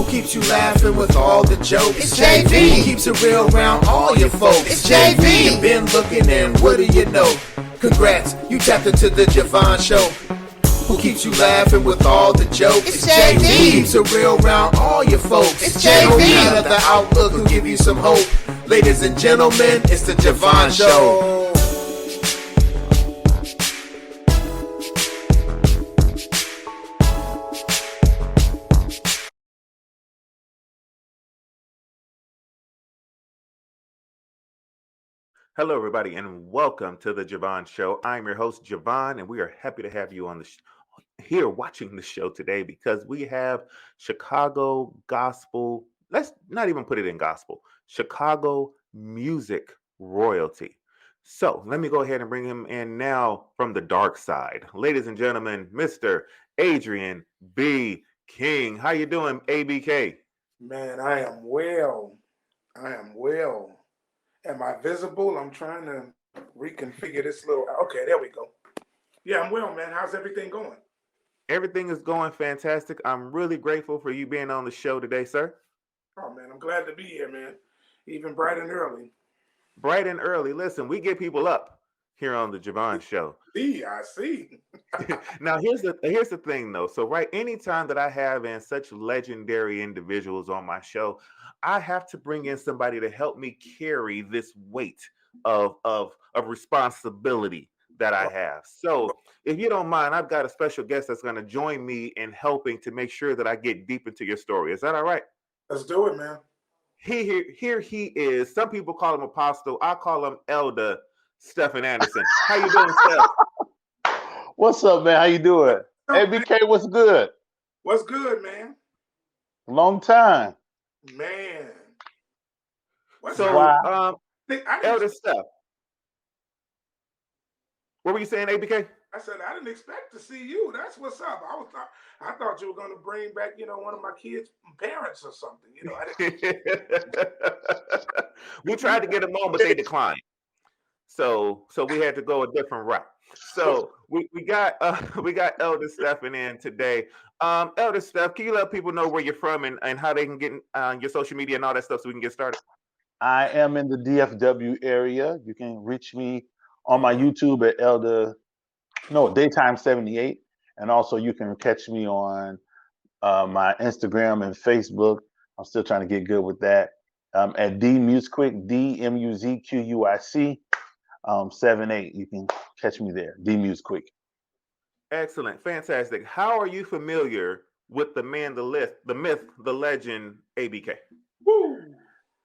keeps you laughing with all the jokes? It's JV. Who keeps it real around all your folks? It's JV. You've been looking and what do you know? Congrats, you tapped into the Je Vaughn Show. Who keeps you laughing with all the jokes? It's JV. Who keeps it real around all your folks? It's JV. Out of the outlook who give you some hope. Ladies and gentlemen, it's the Je Vaughn Show. Hello, everybody, and welcome to the Je Vaughn Show. I'm your host, Je Vaughn, and we are happy to have you on the here watching the show today because we have Chicago gospel. Let's not even put it in gospel. Chicago music royalty. So let me go ahead and bring him in now from the dark side, ladies and gentlemen, Mr. Adrian B. King. How you doing, ABK? Man, I am well. Am I visible? I'm trying to reconfigure this little. Okay, there we go. Yeah, I'm well, man. How's everything going? Everything is going fantastic. I'm really grateful for you being on the show today, sir. Oh, man, I'm glad to be here, man. Even bright and early. Bright and early. Listen, we get people up here on the Je Vaughn Show. I see. Now, here's the thing, though. So, right, anytime that I have in such legendary individuals on my show, I have to bring in somebody to help me carry this weight of responsibility that I have. So, if you don't mind, I've got a special guest that's going to join me in helping to make sure that I get deep into your story. Is that all right? Let's do it, man. Here he is. Some people call him Apostle. I call him Elder Stephen Anderson. How you doing, Steph? What's up, man? How you doing? ABK, what's good? What's good, man? Long time. Man. Elder Steph. What were you saying, ABK? I said I didn't expect to see you. That's what's up. I thought you were going to bring back, one of my kids' parents or something. We tried to get them on, but they declined. So we had to go a different route. So we got Elder Stephen in today. Elder Steph, can you let people know where you're from and how they can get on your social media and all that stuff so we can get started? I am in the DFW area. You can reach me on my YouTube at Daytime 78, and also you can catch me on my Instagram and Facebook. I'm still trying to get good with that. At DMuzquick, DMuzquick 78. You can catch me there. DMuzquick. Excellent, fantastic. How are you familiar with the man, the myth, the legend, ABK? Woo!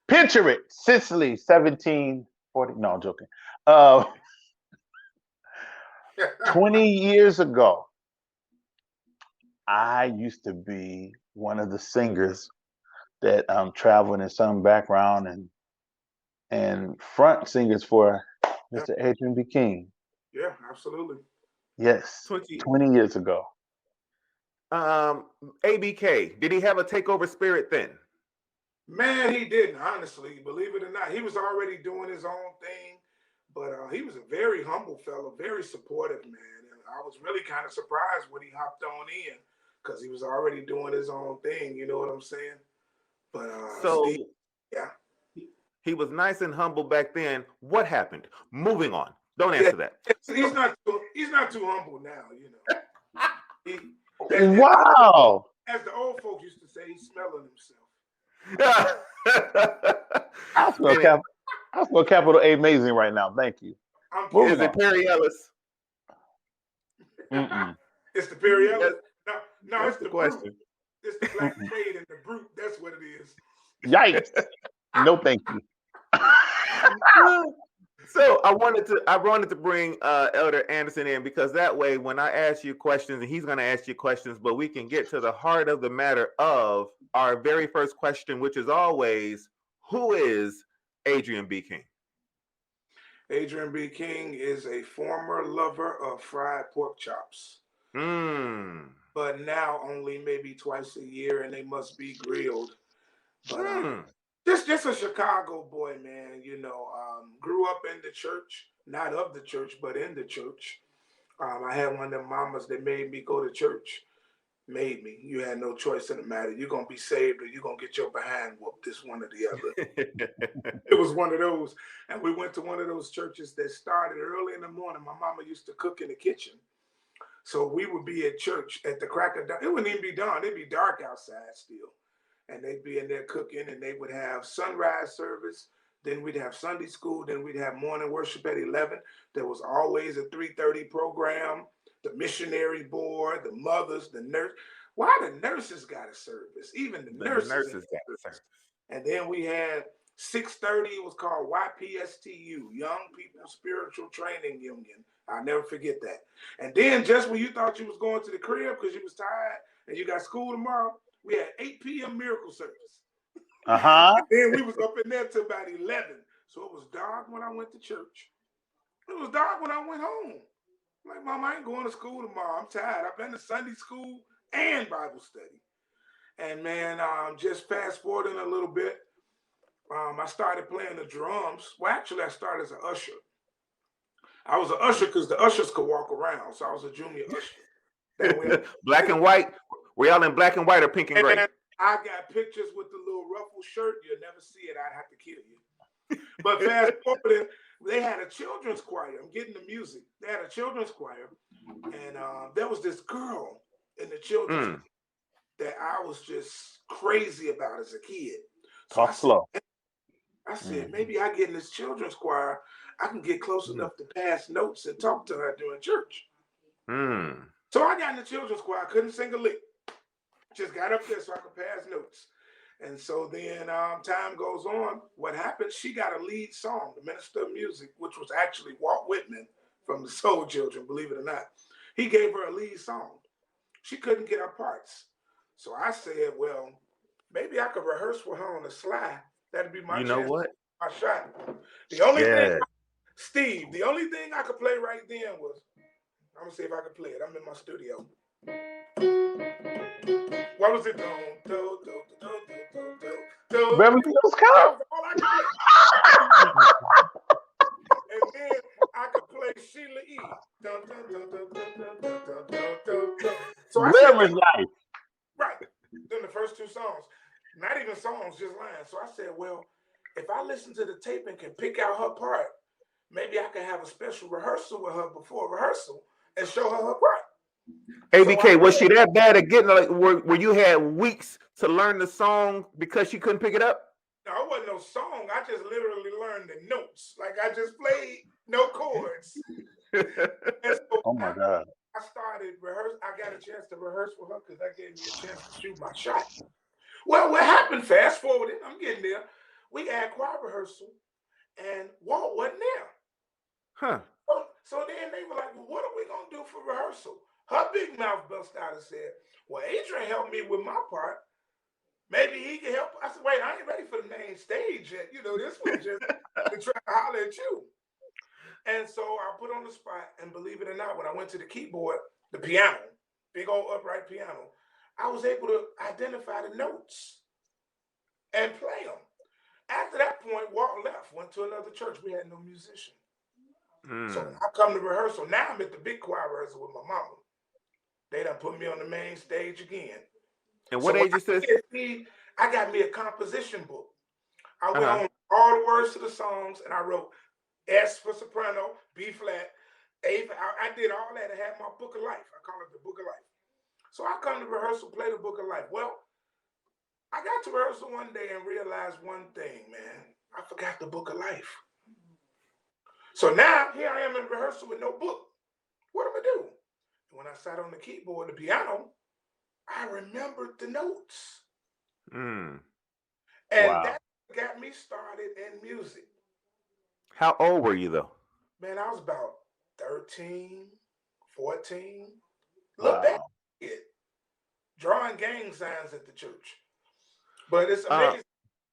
Picture it, Sicily, 1740. No, I'm joking. 20 years ago, I used to be one of the singers that traveled in some background and front singers for Mr. Adrian B. King. Yeah, absolutely. Yes, 20 years ago. ABK, did he have a takeover spirit then? Man, he didn't, honestly. Believe it or not. He was already doing his own thing, but he was a very humble fellow, very supportive, man. And I was really kind of surprised when he hopped on in because he was already doing his own thing. You know what I'm saying? But Steve, yeah. He was nice and humble back then. What happened? Moving on. Don't answer that. He's not too humble now, Wow. As the old folks used to say, he's smelling himself. I smell capital A amazing right now. Thank you. Is it Perry Ellis? It's the Perry Ellis. No, it's the question. Brute. It's the Black Shade and the Brute. That's what it is. Yikes! No, thank you. So I wanted to bring Elder Anderson in because that way, when I ask you questions, and he's going to ask you questions, but we can get to the heart of the matter of our very first question, which is always, who is Adrian B. King? Adrian B. King is a former lover of fried pork chops. But now only maybe twice a year, and they must be grilled. But just a Chicago boy, man. Grew up in the church, not of the church, but in the church. I had one of them mamas that made me go to church. made me. You had no choice in the matter. You're going to be saved or you're going to get your behind whooped, this one or the other. It was one of those. And we went to one of those churches that started early in the morning. My mama used to cook in the kitchen. So we would be at church at the crack of dawn. It wouldn't even be dawn. It'd be dark outside still. And they'd be in there cooking, and they would have sunrise service. Then we'd have Sunday school. Then we'd have morning worship at 11. There was always a 3:30 program. The missionary board, the mothers, the nurse. Why the nurses got a service? Even the nurses got a service. And then we had 6:30. It was called YPSTU, Young People Spiritual Training Union. I'll never forget that. And then just when you thought you was going to the crib because you was tired and you got school tomorrow, we had 8 p.m. miracle service. Then we was up in there till about 11. So it was dark when I went to church. It was dark when I went home. I'm like, Mom, I ain't going to school tomorrow. I'm tired. I've been to Sunday school and Bible study. And man, just fast forwarding a little bit, I started playing the drums. Well, actually, I started as an usher. I was an usher because the ushers could walk around. So I was a junior usher. Black and white. Were y'all in black and white or pink and gray? I got pictures with the little ruffled shirt. You'll never see it. I'd have to kill you. But fast forwarding, they had a children's choir. I'm getting the music. They had a children's choir. And there was this girl in the children's choir that I was just crazy about as a kid. So Talk slow. I said, maybe I get in this children's choir. I can get close enough to pass notes and talk to her during church. So I got in the children's choir. I couldn't sing a lick. Just got up there so I could pass notes. And so then time goes on. What happened? She got a lead song, the minister of music, which was actually Walt Whitman from the Soul Children, believe it or not. He gave her a lead song. She couldn't get her parts. So I said, well, maybe I could rehearse with her on the sly. That'd be my chance. You know what? My shot. The only thing, Steve, the only thing I could play right then was, I'm going to see if I could play it. I'm in my studio. What was it? Beverly Hills Cop. And then I could play Sheila E. So I said, life. Right. Then the first 2 songs, not even songs, just lines. So I said, well, if I listen to the tape and can pick out her part, maybe I can have a special rehearsal with her before rehearsal and show her her part. ABK, was she that bad at getting, like, where you had weeks to learn the song because she couldn't pick it up? No, it wasn't no song. I just literally learned the notes. Like I just played no chords. So oh my God. I started rehearsing. I got a chance to rehearse with her because that gave me a chance to shoot my shot. Well, what happened? Fast forwarding, I'm getting there. We had choir rehearsal and Walt wasn't there. So then they were like, well, what are we going to do for rehearsal? Her big mouth bust out and said, well, Adrian helped me with my part. Maybe he can help. I said, wait, I ain't ready for the main stage yet. You know, this was just to try to holler at you. And so I put on the spot, and believe it or not, when I went to the keyboard, the piano, big old upright piano, I was able to identify the notes and play them. After that point, Walt left, went to another church. We had no musician. So I come to rehearsal. Now I'm at the big choir rehearsal with my mama. They done put me on the main stage again. And what age is this? I got me a composition book. I went on all the words to the songs, and I wrote S for soprano, B flat, A for, I did all that. I had my book of life. I call it the book of life. So I come to rehearsal, play the book of life. Well, I got to rehearsal one day and realized one thing, man. I forgot the book of life. So now here I am in rehearsal with no book. What am I do? When I sat on the keyboard, the piano, I remembered the notes. And that got me started in music. How old were you though? Man, I was about 13, 14. Look back at it. Drawing gang signs at the church. But it's amazing.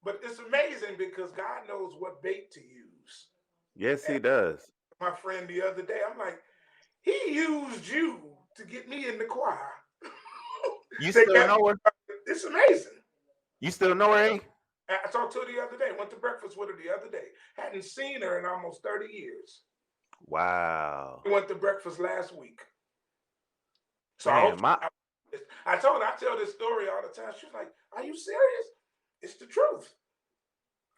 But it's amazing because God knows what bait to use. Yes, he does. My friend the other day, I'm like, he used you to get me in the choir. You still know her? It's amazing. You still know her, eh? I talked to her the other day. Went to breakfast with her the other day. Hadn't seen her in almost 30 years. Wow. We went to breakfast last week. So man, I tell this story all the time. She's like, "Are you serious? It's the truth."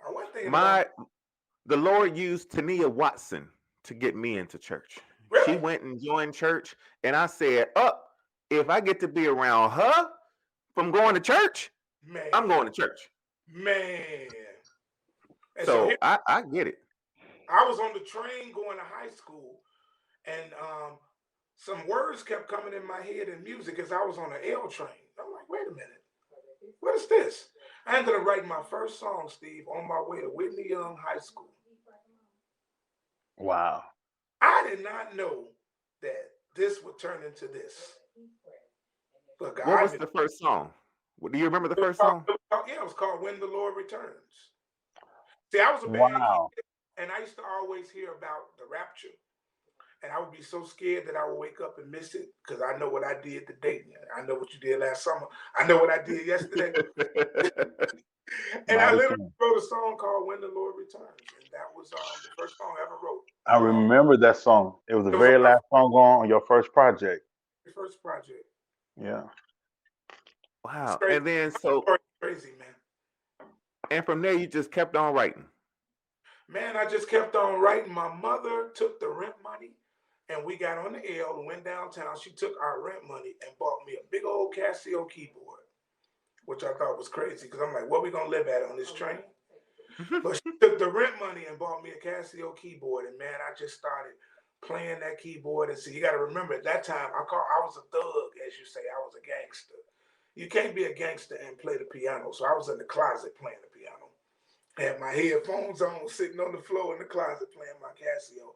I wasn't thinking about it. The Lord used Tania Watson to get me into church. Really? She went and joined church, and I said, if I get to be around her from going to church, Man. I'm going to church. Man. And so I get it. I was on the train going to high school, and some words kept coming in my head in music as I was on the L train. I'm like, wait a minute, what is this? I ended up writing my first song, Steve, on my way to Whitney Young High School. Wow. I did not know that this would turn into this. But God, what was the first song? Do you remember the first song? It was called When the Lord Returns. See, I was a band kid, and I used to always hear about the rapture. And I would be so scared that I would wake up and miss it because I know what I did today. I know what you did last summer. I know what I did yesterday. And I literally wrote a song called When the Lord Returns. And that was the first song I ever wrote. I remember that song. It was the very last song on your first project. Your first project. Yeah. Wow. And then crazy, man. And from there you just kept on writing. Man, I just kept on writing. My mother took the rent money, and we got on the L and went downtown. She took our rent money and bought me a big old Casio keyboard, which I thought was crazy because I'm like, what we going to live at on this train? But she took the rent money and bought me a Casio keyboard, and man, I just started playing that keyboard. And see, you got to remember, at that time, I was a thug, as you say. I was a gangster. You can't be a gangster and play the piano. So I was in the closet playing the piano. Had my headphones on, sitting on the floor in the closet playing my Casio.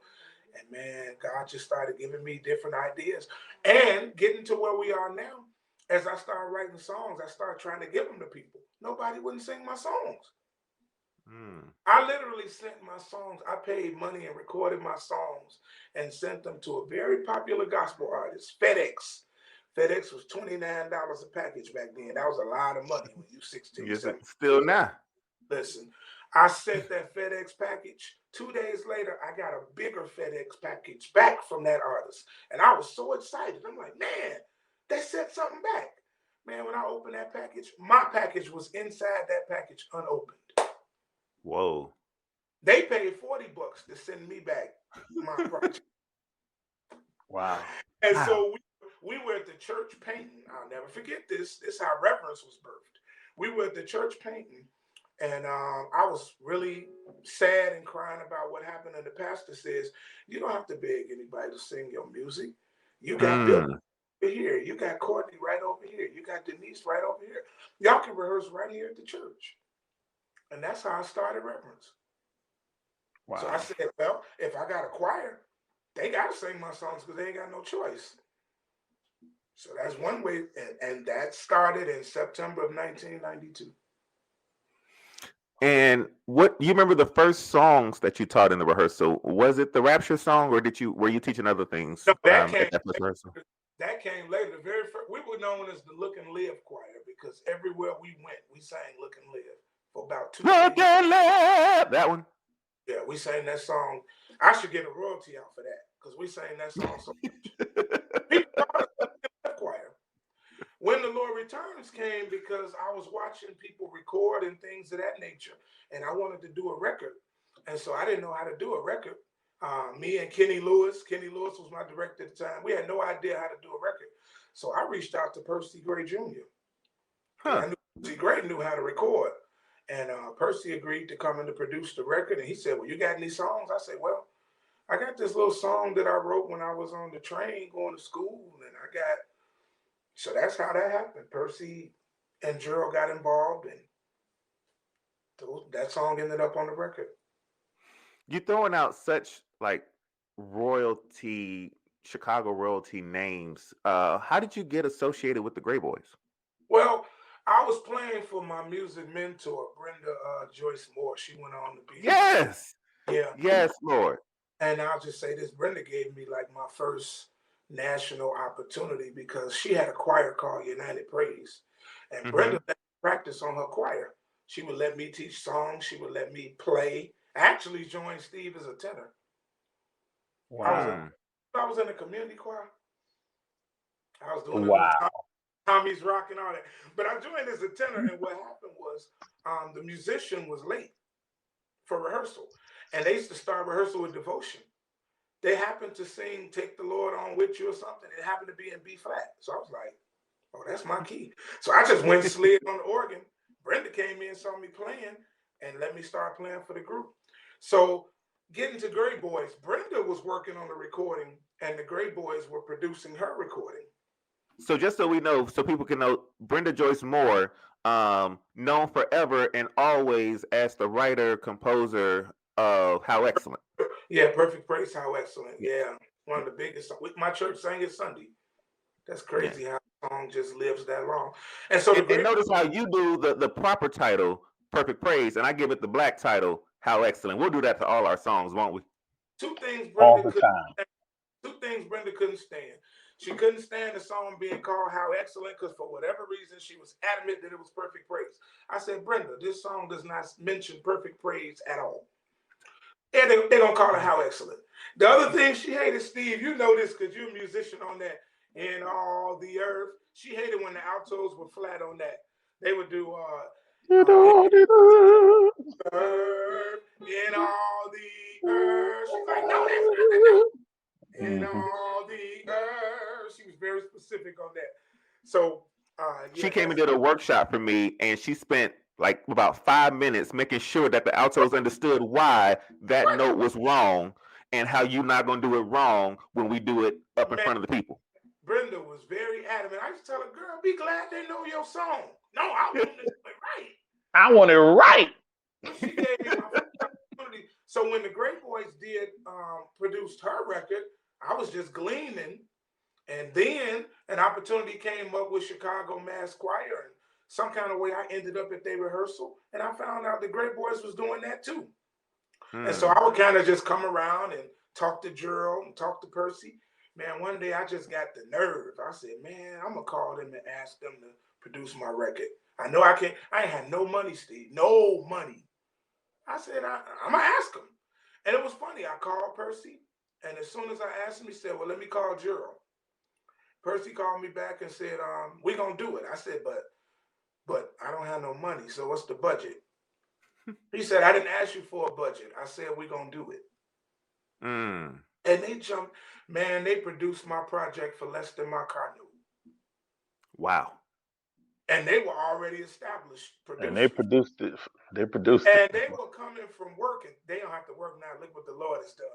And man, God just started giving me different ideas. And getting to where we are now, as I started writing songs, I started trying to give them to people. Nobody wouldn't sing my songs. I literally sent my songs. I paid money and recorded my songs and sent them to a very popular gospel artist, FedEx. FedEx was $29 a package back then. That was a lot of money when you 16. Yes, still now. Listen, I sent that FedEx package. 2 days later, I got a bigger FedEx package back from that artist. And I was so excited. I'm like, man, they sent something back. Man, when I opened that package, my package was inside that package unopened. Whoa. They paid $40 to send me back my project. Wow. And so we were at the church painting. I'll never forget this. This is how reverence was birthed. We were at the church painting, and I was really sad and crying about what happened. And the pastor says, you don't have to beg anybody to sing your music. You got Bill over here. You got Courtney right over here. You got Denise right over here. Y'all can rehearse right here at the church. And that's how I started reverence. Wow. So I said, well, if I got a choir, they got to sing my songs because they ain't got no choice. So that's one way. And that started in September of 1992. And what you remember the first songs that you taught in the rehearsal? Was it the Rapture song, or were you teaching other things? No, that came later. The very first, we were known as the Look and Live choir because everywhere we went, we sang Look and Live for about 2 Look and Live. That one. Yeah, we sang that song. I should get a royalty out for that because we sang that song so much. People choir. When the Lord Returns came because I was watching people record and things of that nature, and I wanted to do a record. And so I didn't know how to do a record. Me and Kenny Lewis was my director at the time. We had no idea how to do a record. So I reached out to Percy Gray Jr. I knew Percy Gray knew how to record. And Percy agreed to come in to produce the record. And he said, well, you got any songs? I said, well, I got this little song that I wrote when I was on the train going to school. And so that's how that happened. Percy and Gerald got involved, and that song ended up on the record. You're throwing out such like Chicago royalty names. How did you get associated with the Gray Boys? Well, I was playing for my music mentor, Brenda Joyce Moore. She went on to be. Yes. Yeah. Yes, Lord. And I'll just say this, Brenda gave me like my first national opportunity because she had a choir called United Praise. And Brenda let me practice on her choir. She would let me teach songs. She would let me play. I actually joined Steve as a tenor. Wow. I was in a community choir. I was doing Tommy's Rock and all that. But I joined as a tenor, and what happened was the musician was late for rehearsal, and they used to start rehearsal with devotion. They happened to sing "Take the Lord On With You" or something. It happened to be in B flat, so I was like, "Oh, that's my key." So I just went and slid on the organ. Brenda came in, saw me playing, and let me start playing for the group. So getting to Gray Boys, Brenda was working on the recording, and the Gray Boys were producing her recording. So just so we know, so people can know, Brenda Joyce Moore, known forever and always as the writer, composer of How Excellent. Yeah, Perfect Praise, How Excellent. Yeah, one of the biggest. My church sang it Sunday. That's crazy how the song just lives that long. And so and notice how you do the proper title, Perfect Praise, and I give it the black title, How Excellent. We'll do that to all our songs, won't we? Two things All the time. Two things Brenda couldn't stand. She couldn't stand the song being called How Excellent because for whatever reason, she was adamant that it was Perfect Praise. I said, Brenda, this song does not mention Perfect Praise at all. And they're going to call it How Excellent. The other thing she hated, Steve, you know this because you're a musician on that, In All the Earth. She hated when the altos were flat on that. They would do In all the earth. She's like, no, that's not the note. In all the earth. She was very specific on that. So she came and did a workshop for me, and she spent like about 5 minutes making sure that the altos understood why that note was wrong and how you're not going to do it wrong when we do it up in front of the people. Brenda was very adamant. I used to tell her, girl, be glad they know your song. No, I want it right. I want it right. She gave me my opportunity. So when the Great Boys did produced her record, I was just gleaning. And then an opportunity came up with Chicago Mass Choir. And some kind of way I ended up at their rehearsal. And I found out the Great Boys was doing that too. And so I would kind of just come around and talk to Gerald and talk to Percy. Man, one day I just got the nerve. I said, man, I'm going to call them and ask them to produce my record. I know I can't. I ain't had no money, Steve. No money. I said, I'm going to ask them. And it was funny. I called Percy. And as soon as I asked him, he said, well, let me call Gerald. Percy called me back and said, we're going to do it. I said, but I don't have no money. So what's the budget? He said, I didn't ask you for a budget. I said, we're going to do it. And they jumped. Man, they produced my project for less than my car note. Wow. And they were already established producers. And they produced it. And they were coming from work. And they don't have to work now. Look what the Lord has done.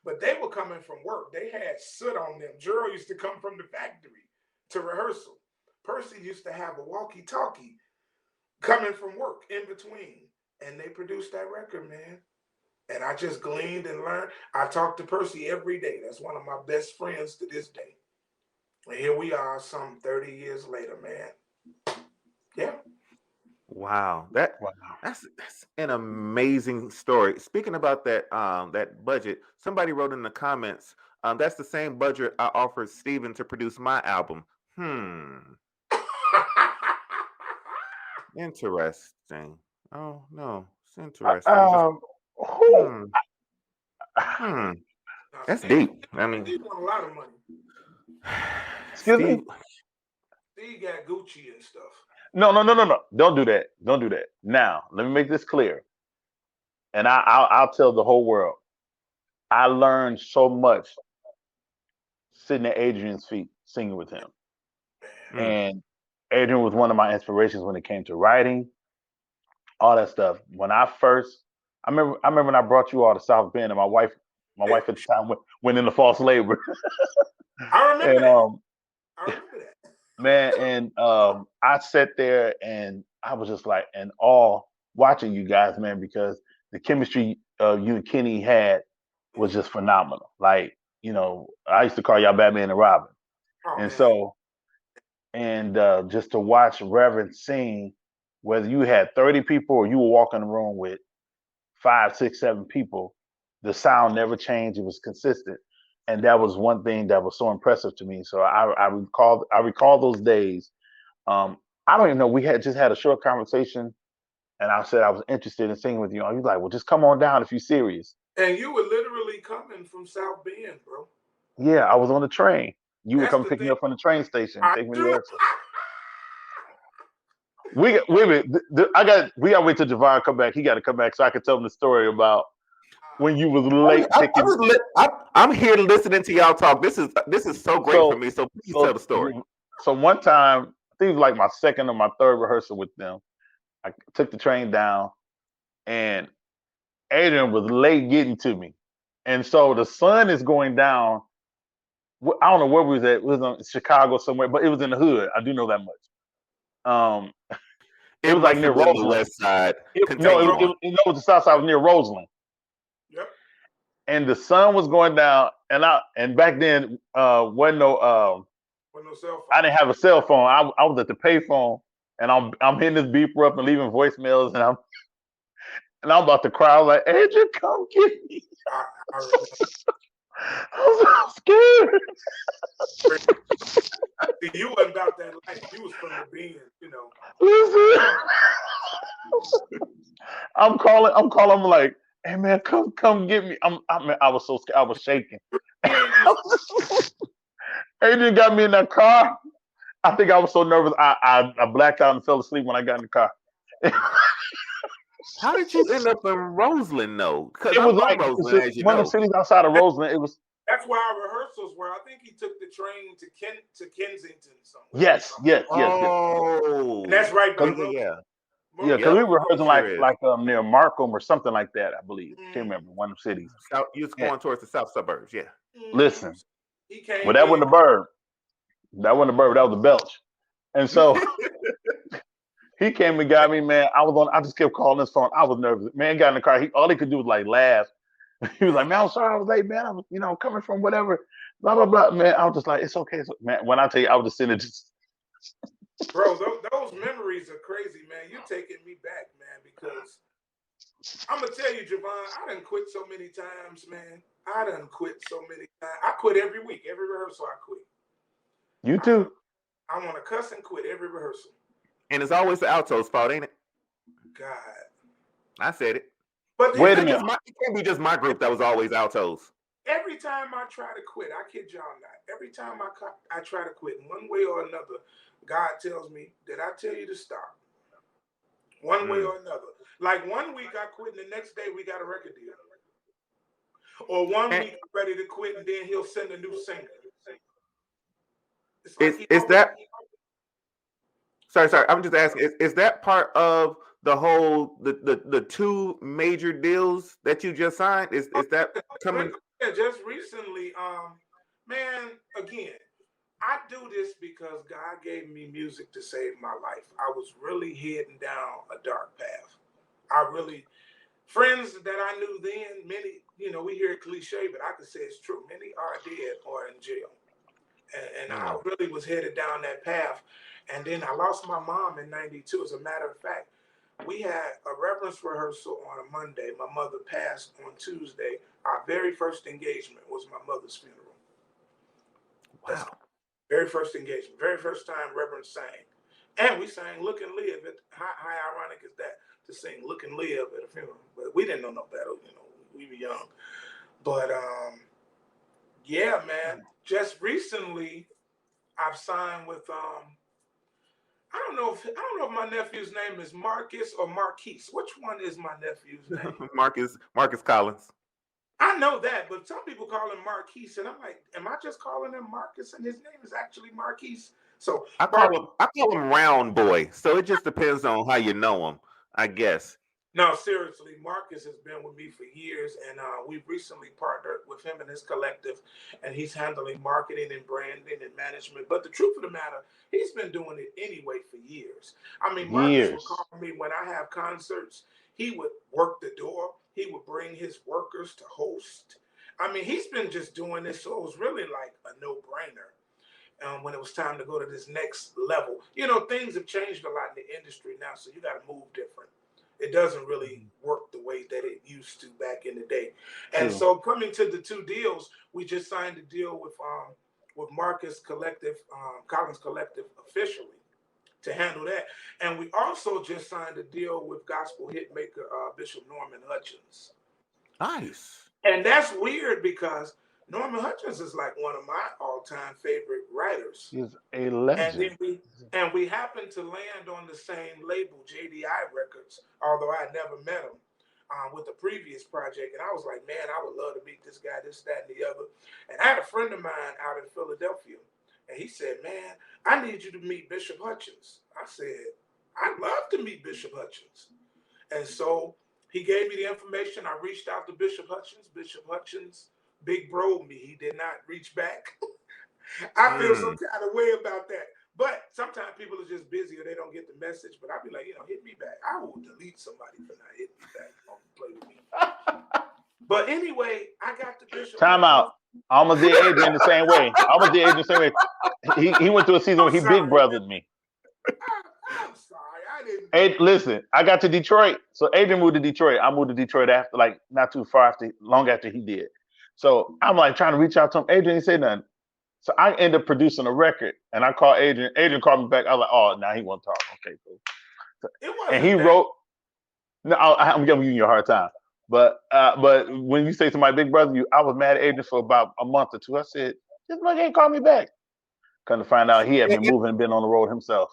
But they were coming from work. They had soot on them. Gerald used to come from the factory to rehearsal. Percy used to have a walkie-talkie coming from work in between. And they produced that record, man. And I just gleaned and learned. I talk to Percy every day. That's one of my best friends to this day. And here we are some 30 years later, man. Yeah. Wow. That's an amazing story. Speaking about that that budget, somebody wrote in the comments, that's the same budget I offered Steven to produce my album. Interesting. Oh no, it's interesting. That's deep. I mean, Steve won a lot of money. Excuse me? Steve got Gucci and stuff. No. Don't do that. Don't do that. Now, let me make this clear. And I'll tell the whole world. I learned so much sitting at Adrian's feet, singing with him. And Adrian was one of my inspirations when it came to writing, all that stuff. When I remember when I brought you all to South Bend, and my wife at the time went into false labor. I remember that. Man, and I sat there and I was just like in awe watching you guys, man, because the chemistry you and Kenny had was just phenomenal. Like, you know, I used to call y'all Batman and Robin. Just to watch Reverend sing, whether you had 30 people or you were walking the room with 5, 6, 7 people, the sound never changed. It was consistent. And that was one thing that was so impressive to me. So I recall those days. I don't even know. We had just had a short conversation, and I said I was interested in singing with you. And you're like, well, just come on down if you're serious. And you were literally coming from South Bend, bro. Yeah, I was on the train. You would come pick me up from the train station, take me to rehearsal. We got we got to wait till JeVaughn come back. He got to come back so I can tell him the story about when you was late picking. I'm here listening to y'all talk. This is so great for me. So please tell the story. So one time, I think it was like my second or my third rehearsal with them. I took the train down, and Adrian was late getting to me, and so the sun is going down. I don't know where we was at. It was in Chicago somewhere, but it was in the hood. I do know that much. It was like near Roseland. The west side. It was the south side. It was near Roseland. Yep. And the sun was going down, and back then wasn't no cell phone. I didn't have a cell phone. I was at the payphone, and I'm hitting this beeper up and leaving voicemails, and I'm about to cry. I was like, Adrian, come get me. I was so scared. You wasn't about that life. You was from the being, Listen. I'm calling. I'm like, hey man, come get me. I was so scared. I was shaking. Adrian got me in that car. I think I was so nervous. I blacked out and fell asleep when I got in the car. How did you end up in Roseland, though? It was like Roseland, one of the cities outside of Roseland. It was. That's where our rehearsals were. I think he took the train to Kensington somewhere. Yes. Oh, and that's right. Yeah, because we were rehearsing like near Markham or something like that. I believe. Can't remember one of the cities. You was going towards the south suburbs. Yeah. Listen, he came. Well, that wasn't a bird. That wasn't a bird. That was a belch. And so he came and got me, man. I just kept calling his phone. I was nervous. Man got in the car. All he could do was like laugh. He was like, man, I'm sorry I was late, man. I was, coming from whatever, blah, blah, blah. Man, I was just like, it's okay. Man, when I tell you, I was just sitting there. Bro, those memories are crazy, man. You're taking me back, man, because I'm going to tell you, JeVaughn, I done quit so many times, man. I quit every week. Every rehearsal, I quit. You too. I want to cuss and quit every rehearsal. And it's always the alto's fault, ain't it? God. I said it. But wait a minute. It can't be just my group that was always altos. Every time I try to quit, I kid y'all not. Every time I try to quit, in one way or another, God tells me, did I tell you to stop? One way or another. Like 1 week I quit, and the next day we got a record deal. Or 1 week I'm ready to quit, and then he'll send a new singer. Is that? Sorry. I'm just asking. Is that part of the whole the two major deals that you just signed? Is that coming? Yeah, just recently. Man, again, I do this because God gave me music to save my life. I was really heading down a dark path. Friends that I knew then, many, we hear it cliche, but I could say it's true. Many are dead or in jail. And I really was headed down that path. And then I lost my mom in 92. As a matter of fact, we had a reverence rehearsal on a Monday. My mother passed on Tuesday. Our very first engagement was my mother's funeral. Wow. Very first engagement. Very first time Reverend sang. And we sang Look and Live. How ironic is that to sing Look and Live at a funeral? But we didn't know no better. We were young. But yeah, man. Just recently, I've signed with I don't know if my nephew's name is Marcus or Marquise. Which one is my nephew's name? Marcus Collins. I know that, but some people call him Marquise, and I'm like, am I just calling him Marcus? And his name is actually Marquise. So I call him Round Boy. So it just depends on how you know him, I guess. No, seriously, Marcus has been with me for years, and we've recently partnered with him and his collective, and he's handling marketing and branding and management. But the truth of the matter, he's been doing it anyway for years. I mean, Marcus would call me when I have concerts. He would work the door. He would bring his workers to host. I mean, he's been just doing this, so it was really like a no-brainer. When it was time to go to this next level. Things have changed a lot in the industry now, so you got to move different. It doesn't really work the way that it used to back in the day. And so coming to the two deals, we just signed a deal with Marcus Collective, Collins Collective officially to handle that. And we also just signed a deal with gospel hitmaker Bishop Norman Hutchins. Nice. And that's weird because Norman Hutchins is like one of my all-time favorite writers. He's a legend. And we happened to land on the same label, JDI Records, although I had never met him with the previous project. And I was like, man, I would love to meet this guy, this, that, and the other. And I had a friend of mine out in Philadelphia, and he said, man, I need you to meet Bishop Hutchins. I said, I'd love to meet Bishop Hutchins. And so he gave me the information. I reached out to Bishop Hutchins. Bishop Hutchins big bro me. He did not reach back. I feel some kind of way about that. But sometimes people are just busy or they don't get the message. But I'll be like, hit me back. I will delete somebody for not hitting me back. Don't play with me. But anyway, I got the Bishop. Time out. I almost did Adrian the same way. He went through a season where he big brothered me. I'm sorry. I didn't. Listen, I got to Detroit. So Adrian moved to Detroit. I moved to Detroit after, like, not too far after, long after he did. So I'm like trying to reach out to him. Adrian didn't say nothing. So I ended up producing a record, and I called Adrian. Adrian called me back. I was like, "Oh, now he won't talk." Okay, cool. And he wrote. No, I'm giving you a hard time, but when you say to my big brother, I was mad at Adrian for about a month or two. I said, "This nigga ain't called me back." Come to find out, he had been moving and been on the road himself.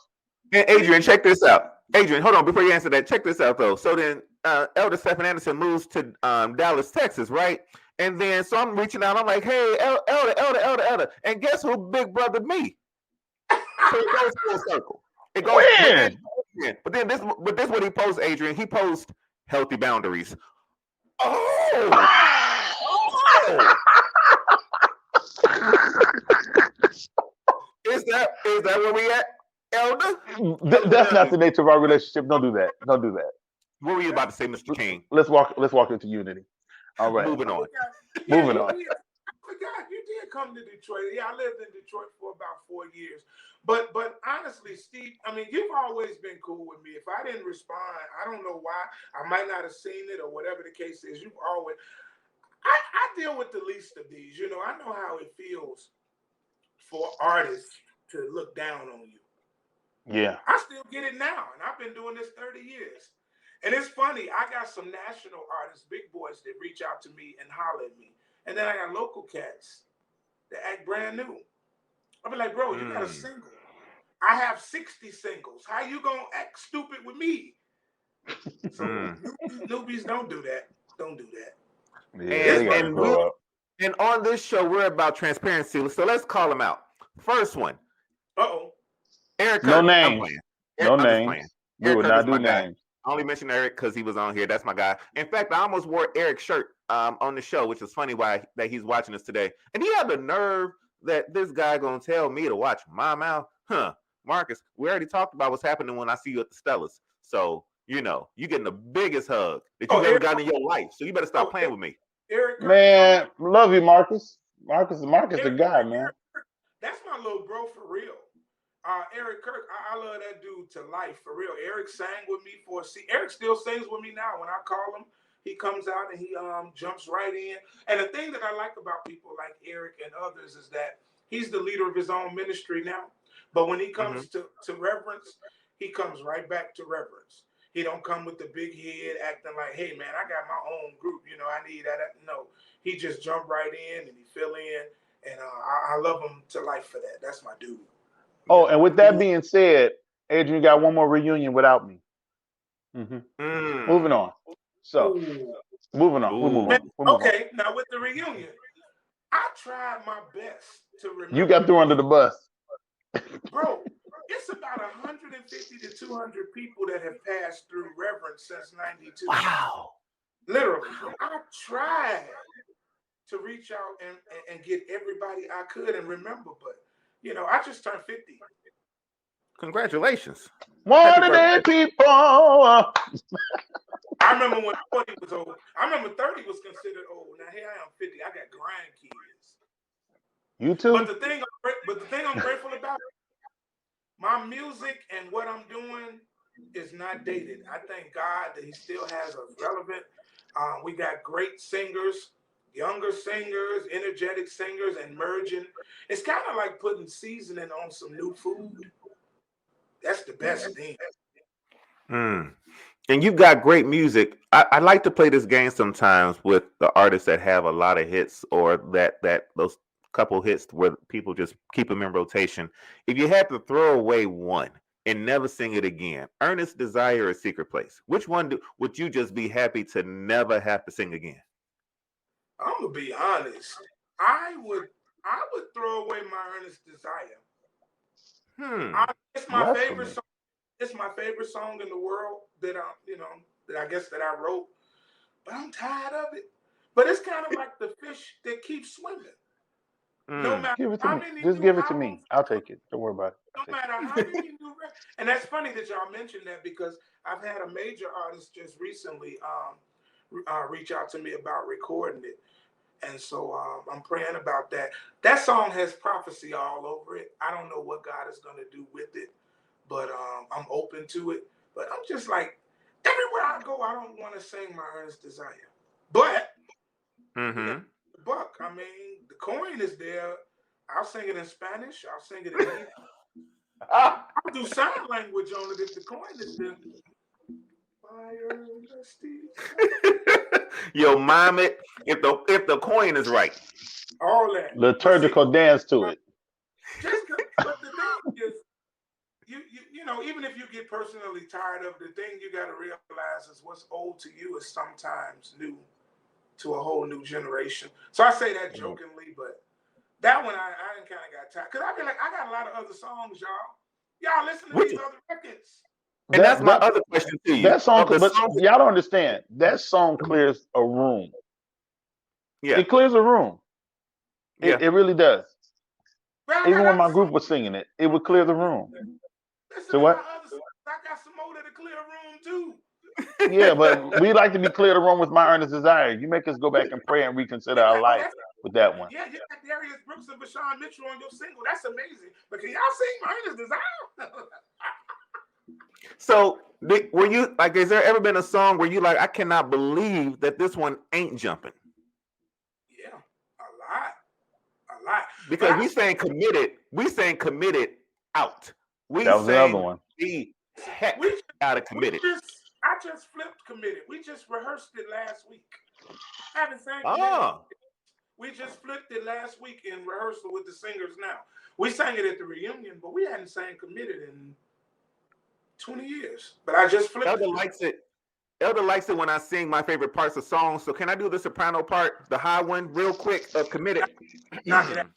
And Adrian, check this out. Adrian, hold on before you answer that. Check this out though. So then, Elder Stephen Anderson moves to Dallas, Texas, right? And then, so I'm reaching out. I'm like, "Hey, Elder," and guess who big brother me? So it goes full circle. It goes. But this what he posts, Adrian. He posts healthy boundaries. Oh. Is that where we at, Elder? That's not the nature of our relationship. Don't do that. Don't do that. What were you about to say, Mr. King? Let's walk into unity. All right. Moving on. Moving on. I forgot you did come to Detroit. Yeah, I lived in Detroit for about 4 years. But honestly, Steve, I mean, you've always been cool with me. If I didn't respond, I don't know why. I might not have seen it or whatever the case is. You've always. I deal with the least of these. I know how it feels for artists to look down on you. Yeah. I still get it now, and I've been doing this 30 years. And it's funny, I got some national artists, big boys, that reach out to me and holler at me. And then I got local cats that act brand new. I'll be like, bro, you got a single. I have 60 singles. How you gonna act stupid with me? So newbies don't do that. Don't do that. Yeah, and on this show, we're about transparency. So let's call them out. First one. Eric Kurt. No names. No names. We would not do names. I only mentioned Eric because he was on here. That's my guy. In fact, I almost wore Eric's shirt on the show, which is funny that he's watching us today. And he had the nerve that this guy gonna tell me to watch my mouth. Marcus, we already talked about what's happening when I see you at the Stellas. So, you're getting the biggest hug that you've ever gotten in your life. So you better stop playing with me. Eric, man, love you, Marcus. Marcus, the guy, man. That's my little bro for real. Eric Kirk, I love that dude to life, for real. Eric sang with me Eric still sings with me now. When I call him, he comes out and he jumps right in. And the thing that I like about people like Eric and others is that he's the leader of his own ministry now. But when he comes to reverence, he comes right back to reverence. He don't come with the big head acting like, hey, man, I got my own group. I need that. No, he just jumped right in and he fill in. And I love him to life for that. That's my dude. Oh, and with that being said, Adrian got one more reunion without me. Moving on. So, moving on. We'll move on. Okay, now with the reunion, I tried my best to remember. You got thrown under the bus. Bro, it's about 150 to 200 people that have passed through Reverence since 92. Wow. Literally. I tried to reach out and get everybody I could and remember, but I just turned 50. Congratulations. More than people. I remember when 40 was old. I remember 30 was considered old. Now here I am 50. I got grandkids. You too. But the thing I'm grateful about, my music and what I'm doing is not dated. I thank God that he still has us relevant. We got great singers, younger singers, energetic singers, and merging. It's kind of like putting seasoning on some new food. That's the best thing. And you've got great music. I like to play this game sometimes with the artists that have a lot of hits, or that those couple hits where people just keep them in rotation. If you had to throw away one and never sing it again, Earnest Desire or Secret Place, which one would you just be happy to never have to sing again? I'm gonna be honest. I would throw away my Earnest Desire. It's my favorite song. It's my favorite song in the world that I wrote. But I'm tired of it. But it's kind of like the fish that keeps swimming. No matter give it to how me. many Just new give it to me. albums, I'll take it. Don't worry about it. no matter how many new and that's funny that y'all mentioned that, because I've had a major artist just recently reach out to me about recording it. And so I'm praying about that. That song has prophecy all over it. I don't know what God is going to do with it, but I'm open to it. But I'm just like, everywhere I go, I don't want to sing my Earnest Desire. But, buck, I mean, the coin is there. I'll sing it in Spanish. I'll sing it in English. I'll do sign language on it if the coin is there. Yo, mime it if the coin is right. All that liturgical dance to it. But the thing is, you know, even if you get personally tired of the thing, you got to realize is what's old to you is sometimes new to a whole new generation. So I say that jokingly, but that one I kind of got tired, because I be like, I got a lot of other songs, y'all. Y'all listen to these other records. And that's my other question to you. That song, but y'all don't understand. That song clears a room. Yeah, it clears a room. Yeah. It really does. Well, Even when my group was singing it, it would clear the room. So what? I got some more to clear a room too. Yeah, but we like to be clear the room with my Earnest Desire. You make us go back and pray and reconsider our life with that one. Yeah, you got Darius Brooks and Vashawn Mitchell on your single. That's amazing. But can y'all sing my Earnest Desire? So, were you like? Has there ever been a song where you like? I cannot believe that this one ain't jumping. Yeah, a lot. Because we saying committed. We saying committed out. That was another one. The heck out of committed. I just flipped committed. We just rehearsed it last week. I haven't sang committed. We just flipped it last week in rehearsal with the singers now. We sang it at the reunion, but we hadn't sang committed in 20 years. But I just flipped Elder likes it. Elder likes it when I sing my favorite parts of songs. So can I do the soprano part, the high one, real quick of committed? Knock it out.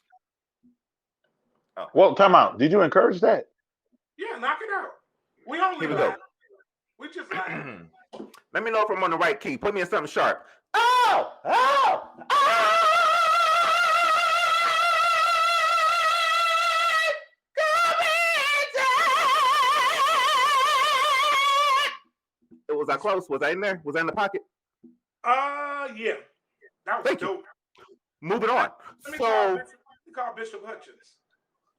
Oh. Well, time out. Did you encourage that? Yeah, knock it out. We only Here we go. We just laugh. Let me know if I'm on the right key. Put me in something sharp. Oh! Oh! Oh! Was I close? Was I in there? Was I in the pocket? Yeah. That was dope. Moving on. Let me call Bishop Hutchins.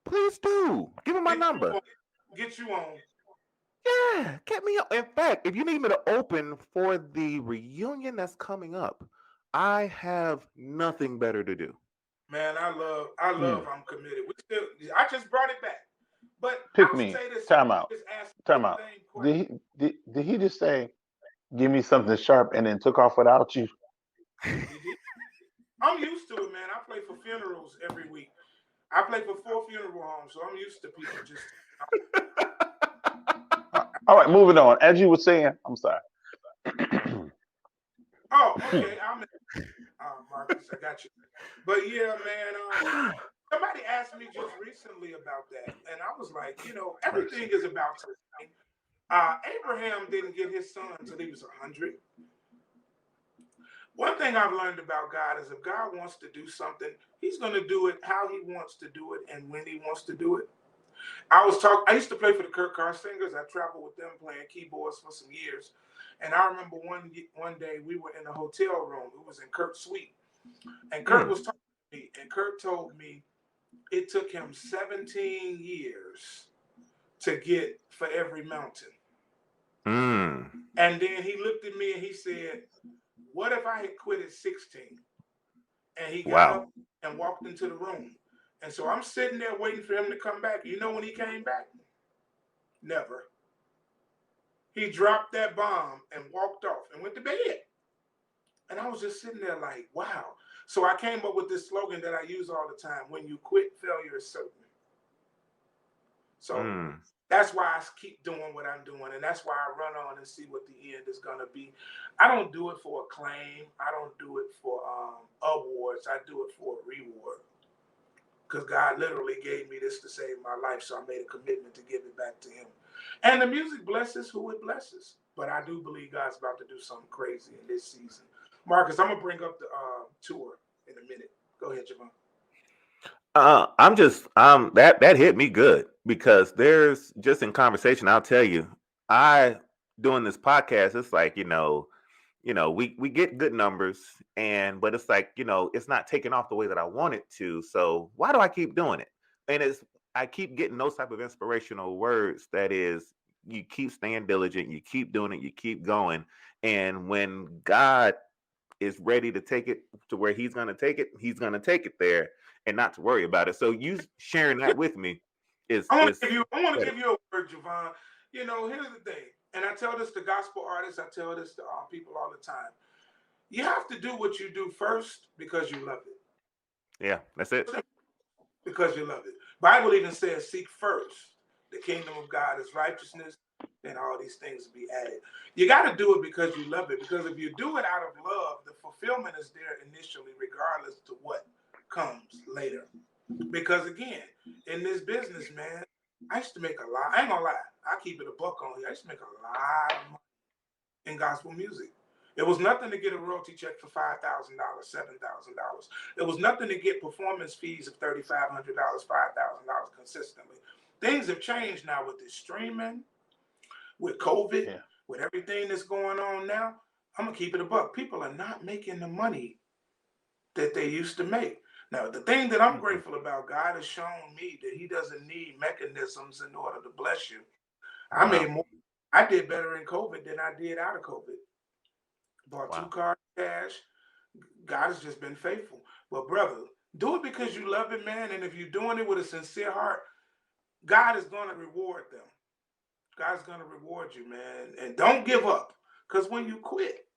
Please do. Give him my number. Get you on. Yeah, get me on. In fact, if you need me to open for the reunion that's coming up, I have nothing better to do. Man, I love I'm committed. I just brought it back. But pick me. Time out. Did he just say, give me something sharp and then took off without you? I'm used to it, man. I play for funerals every week. I play for 4 funeral homes, so I'm used to people just. All right, moving on. As you were saying, I'm sorry. Oh, okay. Marcus, I got you. But yeah, man. Somebody asked me just recently about that, and I was like, everything is about time. Abraham didn't get his son until he was 100. One thing I've learned about God is if God wants to do something, he's going to do it how he wants to do it and when he wants to do it. I used to play for the Kurt Carr singers. I traveled with them playing keyboards for some years. And I remember one day we were in a hotel room. It was in Kurt's suite. And Kurt was talking to me, and Kurt told me it took him 17 years to get for every mountain. And then he looked at me and he said, what if I had quit at 16? And he got up and walked into the room. And so I'm sitting there waiting for him to come back. You know when he came back? Never. He dropped that bomb and walked off and went to bed. And I was just sitting there like, wow. So I came up with this slogan that I use all the time. When you quit, failure is certain. So that's why I keep doing what I'm doing. And that's why I run on and see what the end is going to be. I don't do it for acclaim. I don't do it for awards. I do it for a reward. Because God literally gave me this to save my life. So I made a commitment to give it back to him. And the music blesses who it blesses. But I do believe God's about to do something crazy in this season. Marcus, I'm going to bring up the tour in a minute. Go ahead, JeVaughn. I'm just that hit me good, because there's just in conversation, I'll tell you, I doing this podcast, it's like, we get good numbers, but it's like, it's not taking off the way that I want it to. So why do I keep doing it? And I keep getting those type of inspirational words. That is, you keep staying diligent, you keep doing it, you keep going. And when God is ready to take it to where he's going to take it there, and not to worry about it. So you sharing that with me is. I want to give you a word, JeVaughn. Here's the thing, and I tell this to gospel artists, I tell this to people all the time. You have to do what you do first because you love it. Yeah, that's it. Because you love it. Bible even says, seek first the kingdom of God, his righteousness, then all these things will be added. You got to do it because you love it. Because if you do it out of love, the fulfillment is there initially, regardless to what comes later. Because again, in this business, man, I used to make a lot. I ain't gonna lie. I keep it a buck on here. I used to make a lot of money in gospel music. It was nothing to get a royalty check for $5,000, $7,000. It was nothing to get performance fees of $3,500, $5,000 consistently. Things have changed now with this streaming, with COVID, with everything that's going on now. I'm gonna keep it a buck. People are not making the money that they used to make. Now, the thing that I'm grateful about, God has shown me that he doesn't need mechanisms in order to bless you. I did better in COVID than I did out of COVID. Bought 2 cars cash. God has just been faithful. But brother, do it because you love it, man. And if you're doing it with a sincere heart, God is going to reward them. God's going to reward you, man. And don't give up. Because when you quit,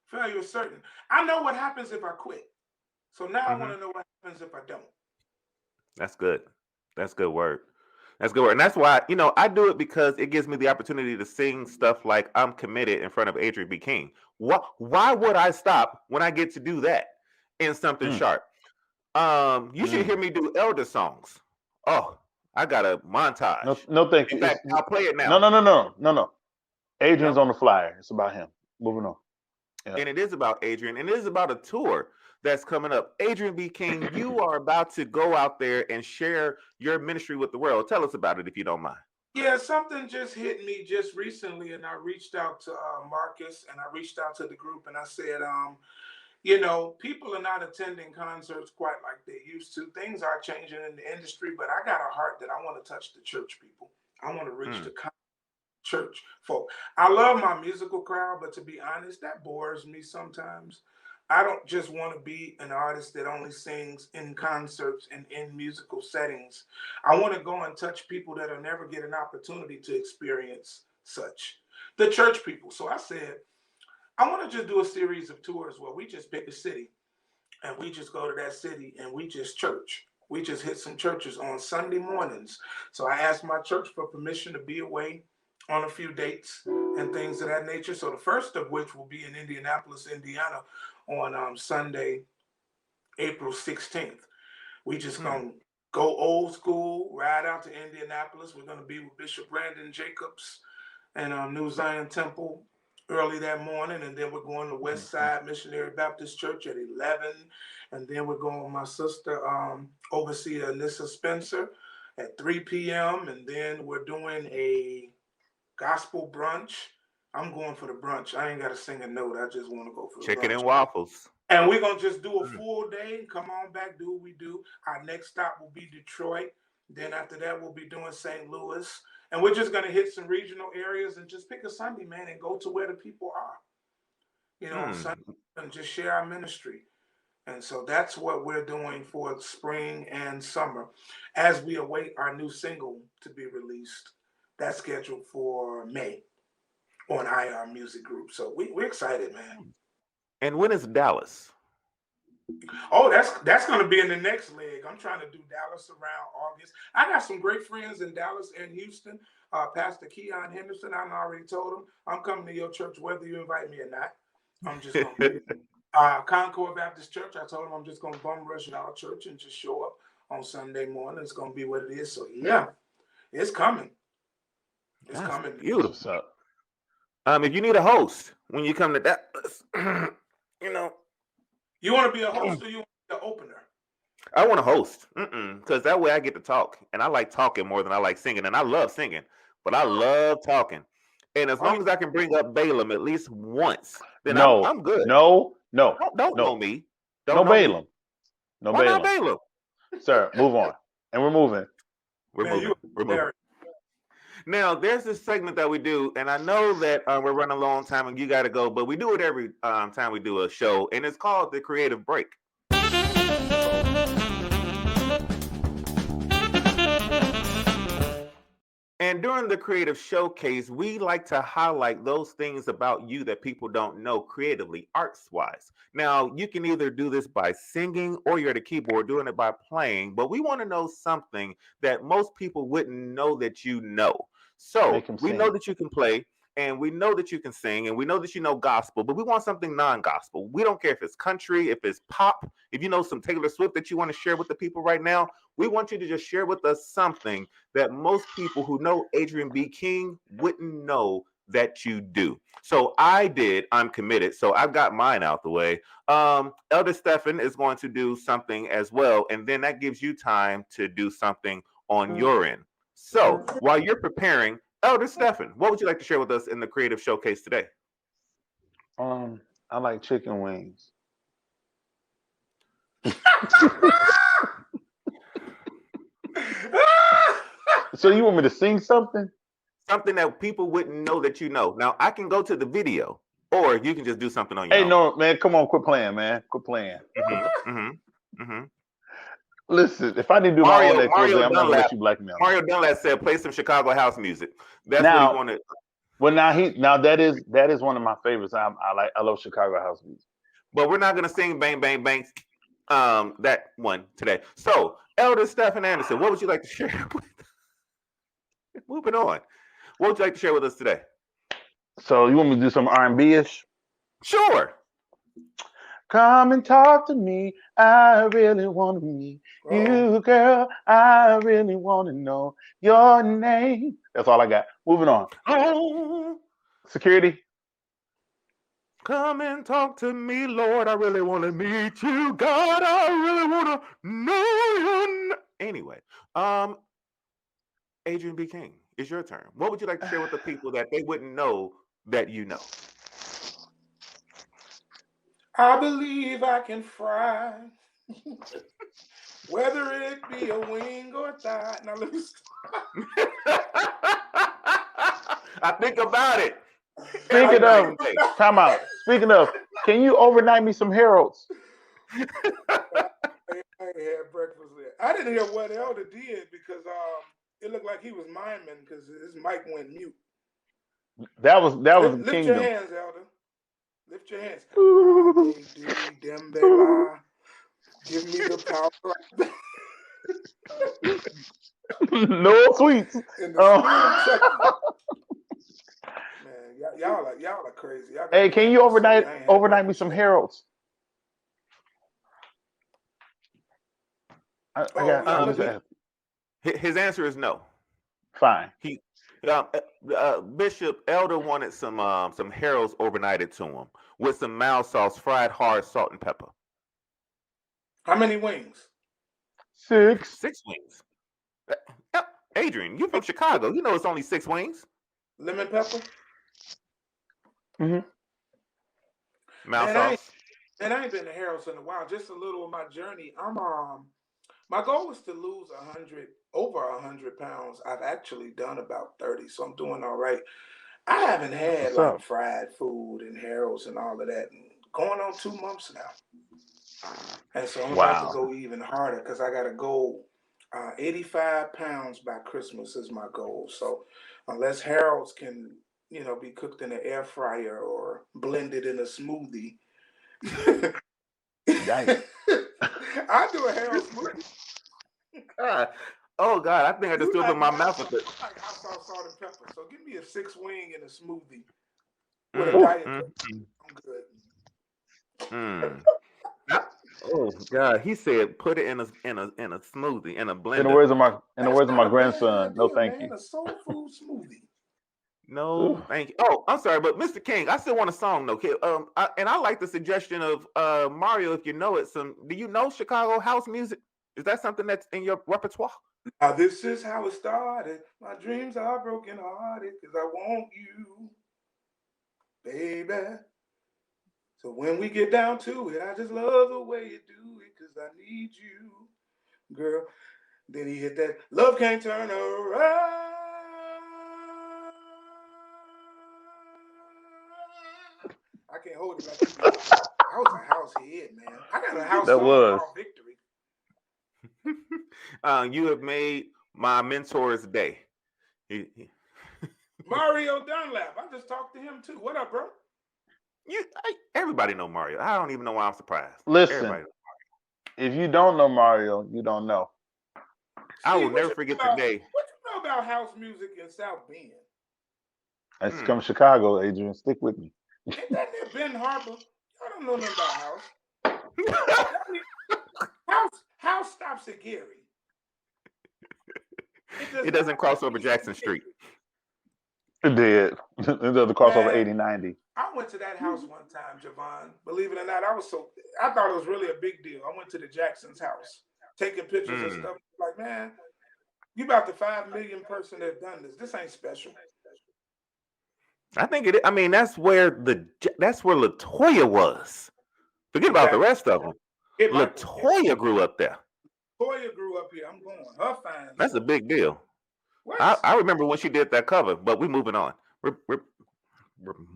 failure is certain. I know what happens if I quit. So now I want to know what happens if I don't. That's good. That's good word. That's good word. And that's why, I do it because it gives me the opportunity to sing stuff like I'm Committed in front of Adrian B. King. Why would I stop when I get to do that in something sharp? You should hear me do elder songs. Oh, I got a montage. No, thank you. In fact, I'll play it now. No. Adrian's on the flyer. It's about him. Moving on. Yeah. And it is about Adrian, and it is about a tour that's coming up. Adrian B. King, you are about to go out there and share your ministry with the world. Tell us about it if you don't mind. Yeah, something just hit me just recently, and I reached out to Marcus, and I reached out to the group, and I said, people are not attending concerts quite like they used to. Things are changing in the industry, but I got a heart that I want to touch the church people. I want to reach the church folk. I love my musical crowd, but to be honest, that bores me sometimes. I don't just want to be an artist that only sings in concerts and in musical settings. I want to go and touch people that'll never get an opportunity to experience such. The church people. So I said, I want to just do a series of tours where we just pick a city and we just go to that city and we just church. We just hit some churches on Sunday mornings. So I asked my church for permission to be away on a few dates and things of that nature. So the first of which will be in Indianapolis, Indiana on Sunday, April 16th. We just going to go old school, ride out to Indianapolis. We're going to be with Bishop Brandon Jacobs and New Zion Temple early that morning. And then we're going to West Side Missionary Baptist Church at 11. And then we're going with my sister, Overseer Alyssa Spencer at 3 p.m. And then we're doing a gospel brunch. I'm going for the brunch. I ain't got to sing a note. I just want to go for the chicken brunch. And waffles. And we're going to just do a full day. Come on back, do what we do. Our next stop will be Detroit. Then after that, we'll be doing St. Louis. And we're just going to hit some regional areas and just pick a Sunday, man, and go to where the people are. On Sunday, and just share our ministry. And so that's what we're doing for spring and summer as we await our new single to be released. That's scheduled for May. on IR Music Group. So we're excited, man. And when is Dallas? Oh, that's going to be in the next leg. I'm trying to do Dallas around August. I got some great friends in Dallas and Houston. Pastor Keon Henderson, I already told him, I'm coming to your church whether you invite me or not. I'm just going to be Concord Baptist Church. I told him I'm just going to bum rush our church and just show up on Sunday morning. It's going to be what it is. So, yeah, it's coming. It's coming. Beautiful. If you need a host when you come to Dallas, you know. You want to be a host or you want to be the opener? I want to host, because that way I get to talk, and I like talking more than I like singing, and I love singing, but I love talking. And as long as I can bring up Balaam at least once, then I'm good. No. Don't know me. No Balaam. No Why Balaam. not Balaam? Sir, move on. And we're moving. We're moving. Now, there's this segment that we do, and I know that we're running a long time and you got to go, but we do it every time we do a show, and it's called the Creative Break. And during the creative showcase, we like to highlight those things about you that people don't know creatively, arts-wise. Now, you can either do this by singing or you're at a keyboard doing it by playing, but we want to know something that most people wouldn't know that you know. So we know that you can play, and we know that you can sing, and we know that you know gospel, but we want something non-gospel. We don't care if it's country, if it's pop, if you know some Taylor Swift that you want to share with the people right now. We want you to just share with us something that most people who know Adrian B. King wouldn't know that you do. So I'm committed. So I've got mine out the way. Elder Stephan is going to do something as well, and then that gives you time to do something on your end. So while you're preparing, Elder Stephan, what would you like to share with us in the creative showcase today? I like chicken wings. So you want me to sing something? Something that people wouldn't know that you know. Now, I can go to the video, or you can just do something on your own. Hey, no, man, come on, quit playing, man. Quit playing. Listen, if I didn't do my own expose, I'm not gonna let you blackmail me. Mario Dunlap said, "Play some Chicago house music." That's what he wanted. Well, now that is one of my favorites. I love Chicago house music. But we're not gonna sing "Bang Bang Bang" that one today. So, Elder Stephan Anderson, what would you like to share with? Moving on, what would you like to share with us today? So you want me to do some R&B-ish? Sure. Come and talk to me. I really want to meet you, girl. I really want to know your name. That's all I got. Moving on. Oh. Security. Come and talk to me, Lord. I really want to meet you, God. I really want to know you. Anyway, Adrian B. King, it's your turn. What would you like to share with the people that they wouldn't know that you know? I believe I can fry, whether it be a wing or a thigh. Now let me I think about it. Speaking of, time out. Speaking of, can you overnight me some Heralds? I ain't had breakfast yet. I didn't hear what Elder did because it looked like he was miming because his mic went mute. That was Lift Kingdom. your hands, Elder. Lift your hands. Give me the power. No sweets. In the man, y'all are crazy. Hey, can you overnight me some Heralds? His answer is no. Fine. Bishop Elder wanted some Harold's overnighted to him with some mild sauce, fried hard, salt and pepper. How many wings? 6. 6 wings. Adrian, you're from Chicago. You know it's only 6 wings. Lemon pepper. Mild sauce. I ain't been to Harold's in a while. Just a little of my journey. My goal is to lose over 100 pounds. I've actually done about 30, so I'm doing all right. I haven't had fried food and Harold's and all of that going on 2 months now. And so I'm about to go even harder because I got a goal. 85 pounds by Christmas is my goal. So unless Harold's can be cooked in an air fryer or blended in a smoothie. Yikes. I do a hell smoothie. Oh God, I think I just threw up in my mouth with it. I like hot sauce, salt, and pepper. So give me a 6-wing and a smoothie with a diet Coke. I'm good. Oh God, he said put it in a smoothie, in a blender. In the words of my grandson, no thank you. A soul food smoothie. No, thank you. Oh, I'm sorry, but Mr. King, I still want a song though. And I like the suggestion of Mario. If you know it, do you know Chicago house music? Is that something that's in your repertoire? Now this is how it started. My dreams are broken hearted because I want you, baby. So when we get down to it, I just love the way you do it because I need you, girl. Then he hit that love can't turn around. I can't hold it like that. I was a house head, man. I got a house that was called Victory. You have made my mentor's day. Mario Dunlap. I just talked to him too. What up, bro? Everybody know Mario. I don't even know why I'm surprised. Listen, if you don't know Mario, you don't know. I will never forget the day. What you know about house music in South Bend? That's from Chicago, Adrian. Stick with me. Ain't that near Ben Harbor? I don't know nothing about house. House stops at Gary. It doesn't cross over Jackson Street. It did. It doesn't cross over 80-90. I went to that house one time, JeVaughn. Believe it or not, I thought it was really a big deal. I went to the Jackson's house, taking pictures and stuff. Like, man, you about the 5 million person that done this. This ain't special. I think it. I mean, that's where Latoya was. Forget about the rest of them. Latoya grew up there. Latoya grew up here. I'm going. Her fine. That's a big deal. I remember when she did that cover, but we're moving on. We're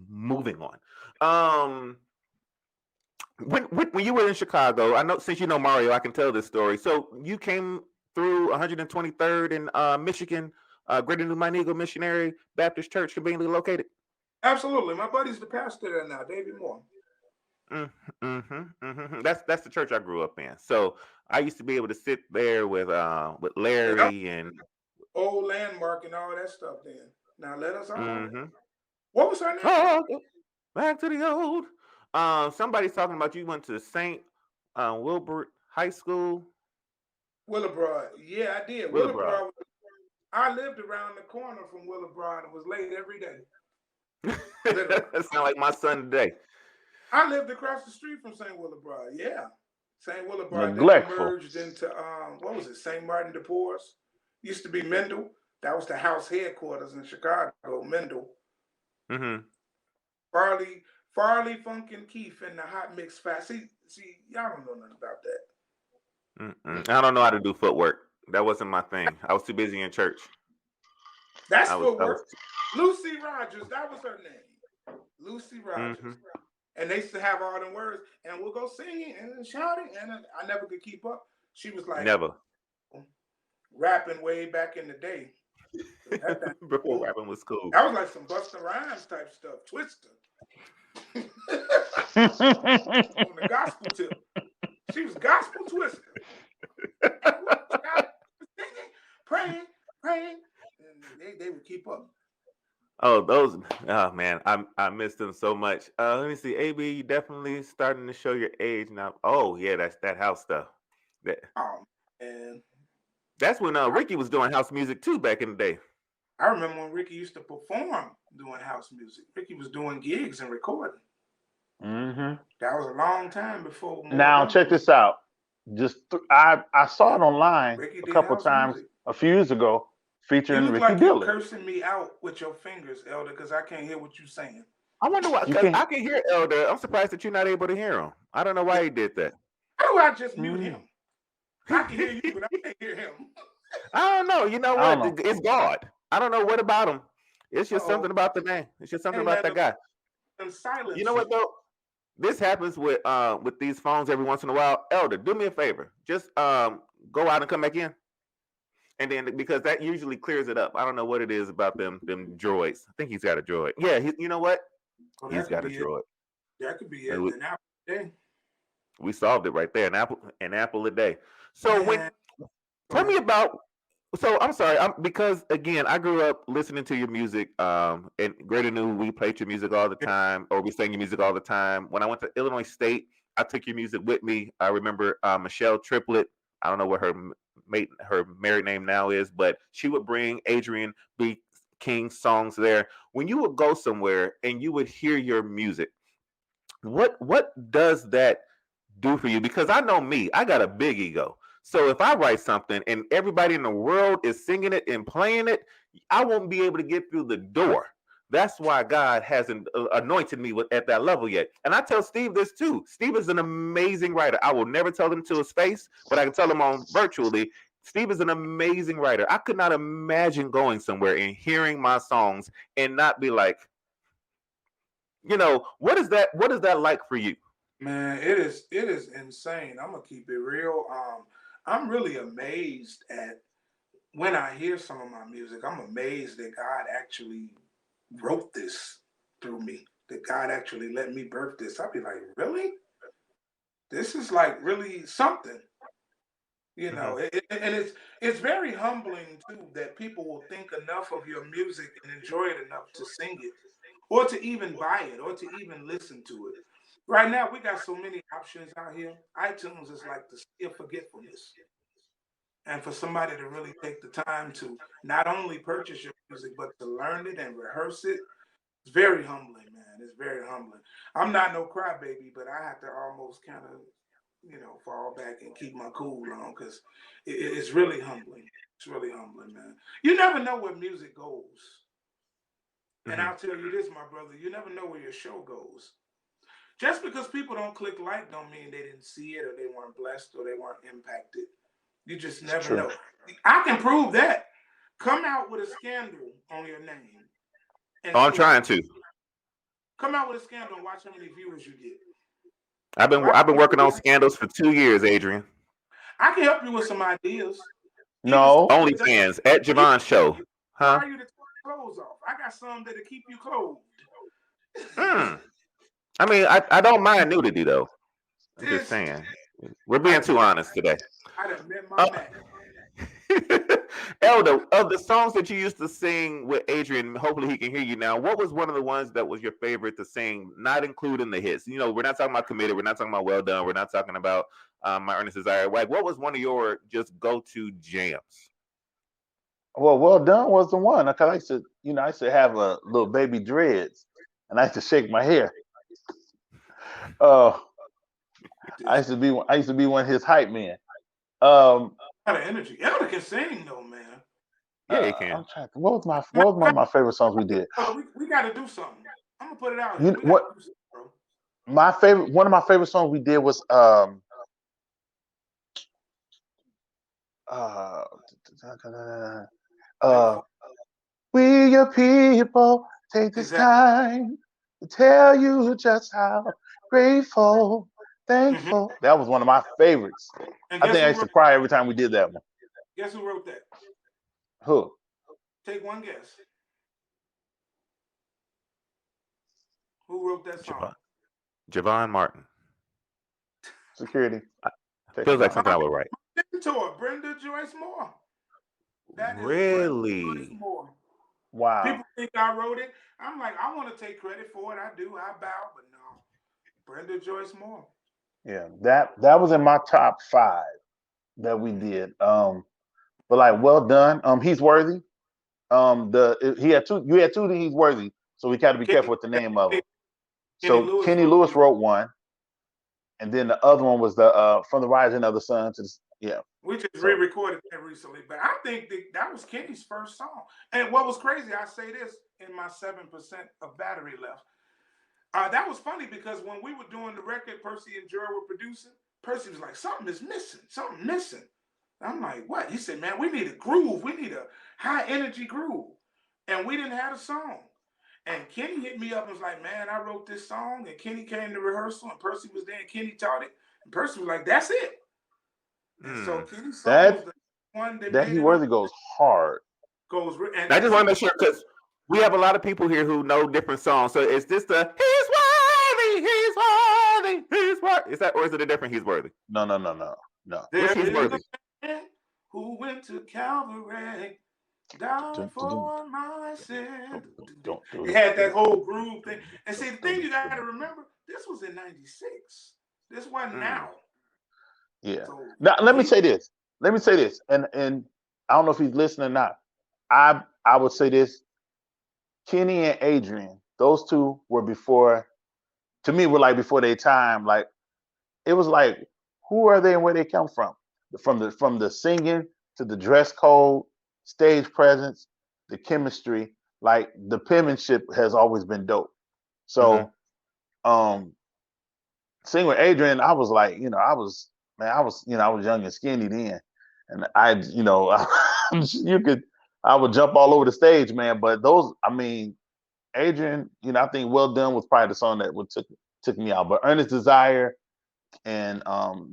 moving on. When you were in Chicago, I know since you know Mario, I can tell this story. So you came through 123rd in Michigan, Greater New Montego Missionary Baptist Church, conveniently located. Absolutely, my buddy's the pastor there now, David Moore. That's the church I grew up in. So I used to be able to sit there with Larry and old landmark and all that stuff. Then now let us on. What was her name? Oh, back to the old. Somebody's talking about you went to St. Wilbert High School. Willowbroad. Yeah, I did. Willowbroad. I lived around the corner from Willowbroad and was late every day. That sounds like my son today. I lived across the street from St. Willowbroad. Yeah. St. Willowbroad then merged into what was it? St. Martin de Porres. Used to be Mendel. That was the house headquarters in Chicago, Mendel. Farley, Funk and Keith and the hot mix fast. See, y'all don't know nothing about that. I don't know how to do footwork. That wasn't my thing. I was too busy in church. That's footwork. Lucy Rogers, that was her name. Lucy Rogers. And they used to have all them words, and we'll go singing and shouting, and I never could keep up. She was like, never rapping way back in the day. Before rapping was cool. That was like some Busta Rhymes type stuff. Twister. On the gospel tip. She was gospel twister. Singing, praying, and they would keep up. Oh, man, I missed them so much. Let me see. AB, you definitely starting to show your age now. Oh, yeah, that's that house stuff. And that's when Ricky was doing house music too back in the day. I remember when Ricky used to perform doing house music. Ricky was doing gigs and recording. That was a long time before. Now check this out. I saw it online a couple times a few years ago, featuring Ricky like Dillon. You're cursing me out with your fingers, Elder, because I can't hear what you're saying. I wonder why. I can hear Elder. I'm surprised that you're not able to hear him. I don't know why he did that. How do I just mute him? I can hear you, but I can't hear him. I don't know. You know what? It's God. I don't know what about him. It's just something about the name. It's just something about that guy. And silence. You know what though? This happens with these phones every once in a while. Elder, do me a favor. Just go out and come back in. And then because that usually clears it up. I don't know what it is about them droids. I think he's got a droid. Yeah, you know what? Well, he's got a droid. That could be it. An apple a day. We solved it right there. An apple a day. So tell me about. So I'm sorry, because again, I grew up listening to your music. And Greater New, we played your music all the time, or we sang your music all the time. When I went to Illinois State, I took your music with me. I remember Michelle Triplett. I don't know what her married name now is, but she would bring Adrian B. King songs there. When you would go somewhere and you would hear your music, what does that do for you? Because I know me, I got a big ego. So if I write something and everybody in the world is singing it and playing it, I won't be able to get through the door. That's why God hasn't anointed me at that level yet. And I tell Steve this too. Steve is an amazing writer. I will never tell him to his face, but I can tell him on virtually. Steve is an amazing writer. I could not imagine going somewhere and hearing my songs and not be like, what is that like for you? Man, it is insane. I'm gonna keep it real. I'm really amazed at when I hear some of my music. I'm amazed that God actually wrote this through me. That God actually let me birth this. I'd be like, really? This is like really something. And it's very humbling too that people will think enough of your music and enjoy it enough to sing it, or to even buy it, or to even listen to it. Right now, we got so many options out here. iTunes is like the sea of forgetfulness. And for somebody to really take the time to not only purchase your music, but to learn it and rehearse it, it's very humbling, man. It's very humbling. I'm not no crybaby, but I have to almost kind of, fall back and keep my cool on, because it's really humbling. It's really humbling, man. You never know where music goes. And I'll tell you this, my brother, you never know where your show goes. Just because people don't click like don't mean they didn't see it, or they weren't blessed, or they weren't impacted. You just never know. I can prove that. Come out with a scandal on your name. I'm trying to. Come out with a scandal and watch how many viewers you get. I've been working on scandals for 2 years, Adrian. I can help you with some ideas. No. OnlyFans at Je Vaughn Show. Huh? Why are you to take clothes off? I got some that'll keep you clothed. I mean, I don't mind nudity though. I'm just saying. We're being too honest today. I done met my man. Elder, of the songs that you used to sing with Adrian, hopefully he can hear you now, what was one of the ones that was your favorite to sing, not including the hits? We're not talking about Committed, we're not talking about Well Done, we're not talking about My Earnest Desire. Like, what was one of your just go-to jams? Well Done was the one. Because I used to have a little baby dreads, and I used to shake my hair. I used to be one of his hype men. A lot of energy. Elder can sing though, man. Yeah, he can. I'm trying. What was one of my favorite songs we did? We got to do something. I'm gonna put it out. One of my favorite songs we did was we your people take this time to tell you just how grateful, thankful. That was one of my favorites. I think I used to cry every time we did that one. Guess who wrote that? Who? Take one guess. Who wrote that song? JeVaughn Martin. Security. Feels like something I would write. Mentor, Brenda Joyce Moore. Really? Wow. People think I wrote it. I'm like, I want to take credit for it. I do. I bow, but no. Brenda Joyce Moore. Yeah, that was in my top 5 that we did. But like, Well Done. He's Worthy. You had two that He's Worthy, so we got to be careful with the name of it. So Kenny Lewis wrote one, and then the other one was the From the Rising of the Sun to We just re-recorded that recently, but I think that was Kenny's first song. And what was crazy, I say this in my 7% of battery left. That was funny because when we were doing the record, Percy and Gerald were producing. Percy was like, something is missing. Something missing. I'm like, what? He said, man, we need a groove. We need a high energy groove. And we didn't have a song. And Kenny hit me up and was like, man, I wrote this song. And Kenny came to rehearsal and Percy was there and Kenny taught it. And Percy was like, that's it. And so Kenny's song one they That made He it Worthy on goes hard. and I just want to make sure because we have a lot of people here who know different songs. So is this the He's worthy? Is that, or is it a different He's worthy? No. There Which He's is worthy? a man who went to Calvary, died for my sin. It had that whole groove thing. And see, the thing you got to remember, this was in '96. This wasn't now. Yeah. So Now let me say this. And I don't know if he's listening or not. I would say this. Kenny and Adrian, those two were before. To me, were like before their time. Like it was like, who are they and where they come from? From the singing to the dress code, stage presence, the chemistry. Like the penmanship has always been dope. So, singing with Adrian, I was like, I was young and skinny then, and I would jump all over the stage, man. But Adrian, I think Well Done was probably the song that took me out. But Earnest Desire and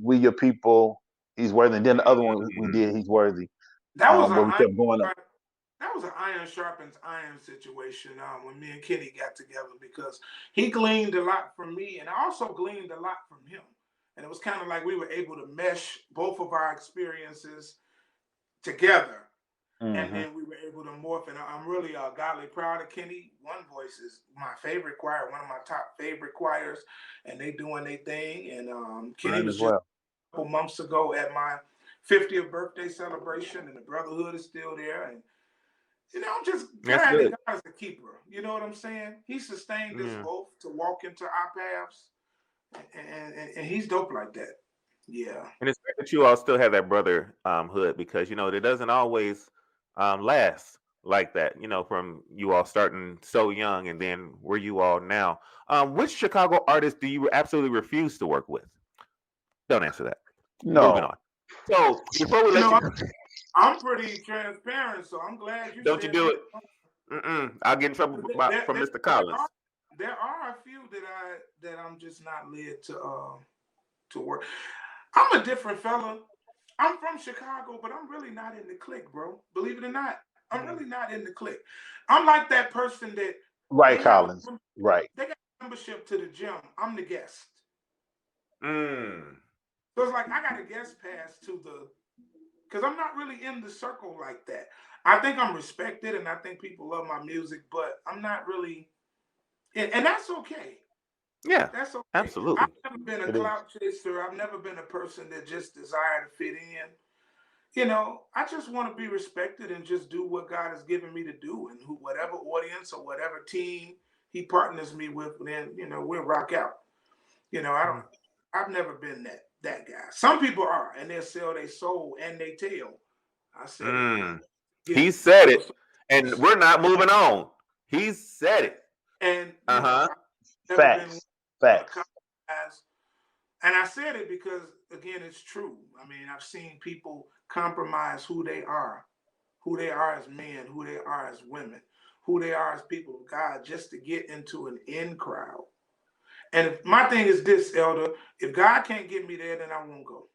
We Your People, He's Worthy. And then the other one we did, He's Worthy. That was where we kept going up. That was an iron sharpens iron situation when me and Kenny got together, because he gleaned a lot from me and I also gleaned a lot from him. And it was kind of like we were able to mesh both of our experiences together. And then we were able to morph. And I'm really godly proud of Kenny. One Voice is my favorite choir, one of my top favorite choirs, and they doing their thing. And Kenny was just a couple months ago at my 50th birthday celebration, and the brotherhood is still there. And I'm just glad that God's a keeper. You know what I'm saying? He sustained us both to walk into our paths, and he's dope like that. Yeah. And it's great that you all still have that brotherhood, because it doesn't always last like that. From you all starting so young and then where you all now. Which Chicago artist do you absolutely refuse to work with? Don't answer that. No. Moving on. So before we let you. I'm pretty transparent, so I'm glad you. Don't you do it? I'll get in trouble from Mr. Collins. There are a few that I'm just not led to work. I'm a different fella. I'm from Chicago, but I'm really not in the clique, bro. Believe it or not, I'm really not in the clique. I'm like that person that Collins. Right. They got membership to the gym. I'm the guest. So it's like I got a guest pass because I'm not really in the circle like that. I think I'm respected and I think people love my music, but I'm not really, and that's okay. Yeah, that's okay. Absolutely. I've never been a clout chaser. I've never been a person that just desire to fit in. I just want to be respected and just do what God has given me to do, and whatever audience or whatever team He partners me with, then we'll rock out. I've never been that guy. Some people are, and they'll sell their soul and they tail. I said He said it, and we're not moving on. He said it. And facts. And I said it because, again, it's true. I mean, I've seen people compromise who they are as men, who they are as women, who they are as people of God, just to get into an in crowd. And if my thing is this, Elder, if God can't get me there, then I won't go.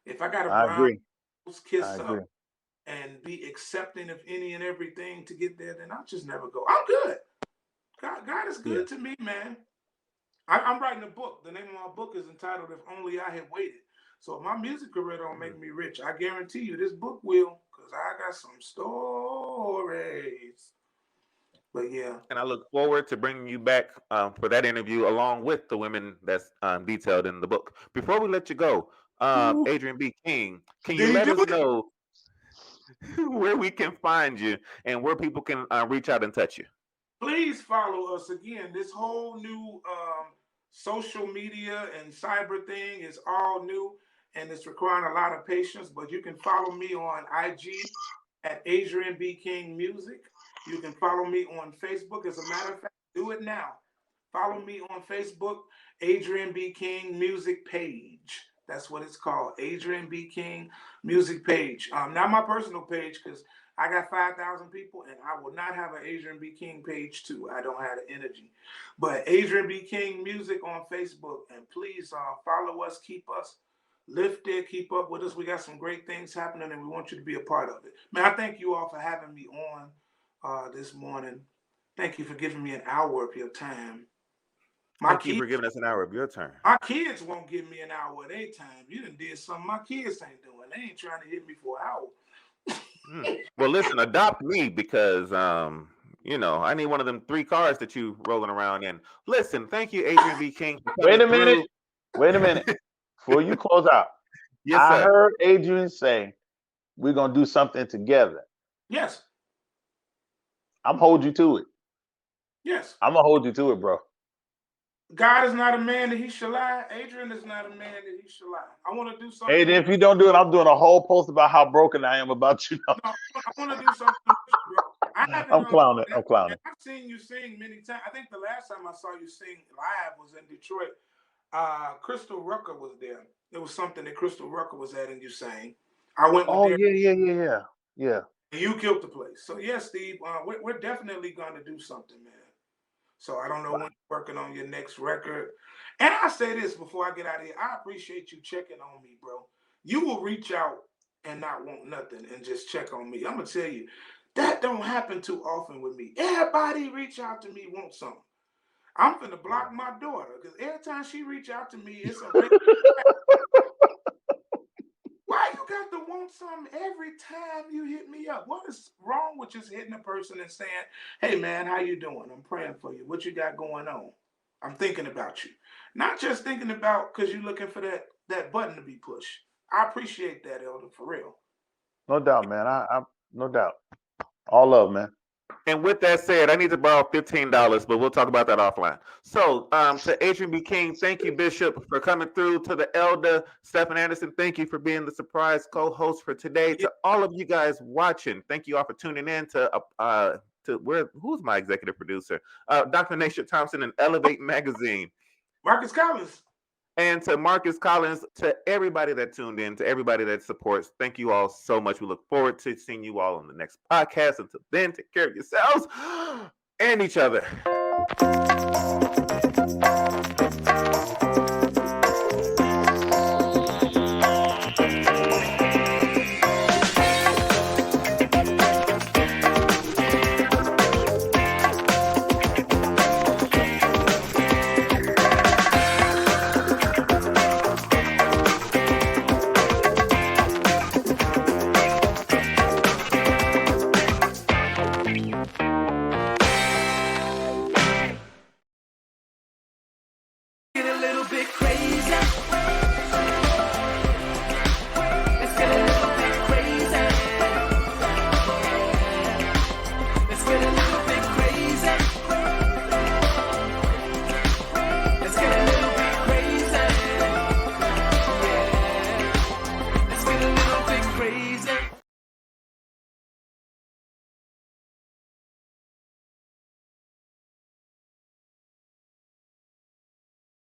If I got to brown kiss up and be accepting of any and everything to get there, then I'll just never go. I'm good. God is good to me, man. I'm writing a book. The name of my book is entitled If Only I Had Waited. So if my music career don't make me rich, I guarantee you this book will, because I got some stories. But yeah. And I look forward to bringing you back for that interview along with the women that's detailed in the book. Before we let you go, Adrian B. King, can you let us know where we can find you and where people can reach out and touch you? Please follow us. Again, this whole new social media and cyber thing is all new, and it's requiring a lot of patience, but you can follow me on IG at Adrian B. King Music. You can follow me on Facebook. As a matter of fact, do it now. Follow me on Facebook, Adrian B. King Music Page. That's what it's called, Adrian B. King Music Page. Not my personal page, because I got 5,000 people, and I will not have an Adrian B. King page too. I don't have the energy. But Adrian B. King Music on Facebook, and please follow us, keep us, lifted. Keep up with us. We got some great things happening, and we want you to be a part of it. Man, I thank you all for having me on this morning. Thank you for giving me an hour of your time. Thank you for giving us an hour of your time. My kids won't give me an hour of their time. You done did something my kids ain't doing. They ain't trying to hit me for an hour. Well, listen, adopt me because you know, I need one of them 3 cars that you rolling around in. Listen, thank you, Adrian B. King. Wait a minute. Before you close out, yes, I sir. heard Adrian say we're gonna do something together. Yes. I'm hold you to it. Yes. I'm gonna hold you to it, bro. God is not a man that he shall lie. Adrian is not a man that he shall lie. I want to do something. Adrian, if you don't do it, I'm doing a whole post about how broken I am about you. No, I want to do something with you, bro. I'm clowning. I'm clowning. I've seen you sing many times. I think the last time I saw you sing live was in Detroit. Crystal Rucker was there. There was something that Crystal Rucker was at and you sang. I went with Yeah. You killed the place. So yes, Steve, we're definitely going to do something, man. So I don't know when you're working on your next record. And I say this before I get out of here. I appreciate you checking on me, bro. You will reach out and not want nothing and just check on me. I'm going to tell you, that don't happen too often with me. Everybody reach out to me, want something. I'm finna block my daughter because every time she reach out to me, it's a Why you got to want something every time you hit me up? What is wrong with just hitting a person and saying, hey, man, how you doing? I'm praying for you. What you got going on? I'm thinking about you. Not just thinking about because you're looking for that button to be pushed. I appreciate that, Elder, for real. No doubt, man. I no doubt. All love, man. And with that said, I need to borrow $15, but we'll talk about that offline. So, to Adrian B. King, thank you, Bishop, for coming through. To the Elder, Stephen Anderson, thank you for being the surprise co-host for today. To all of you guys watching, thank you all for tuning in who's my executive producer? Dr. Nasha Thompson and Elevate Magazine. Marcus Collins. And to Marcus Collins, to everybody that tuned in, to everybody that supports, thank you all so much. We look forward to seeing you all on the next podcast. Until then, take care of yourselves and each other.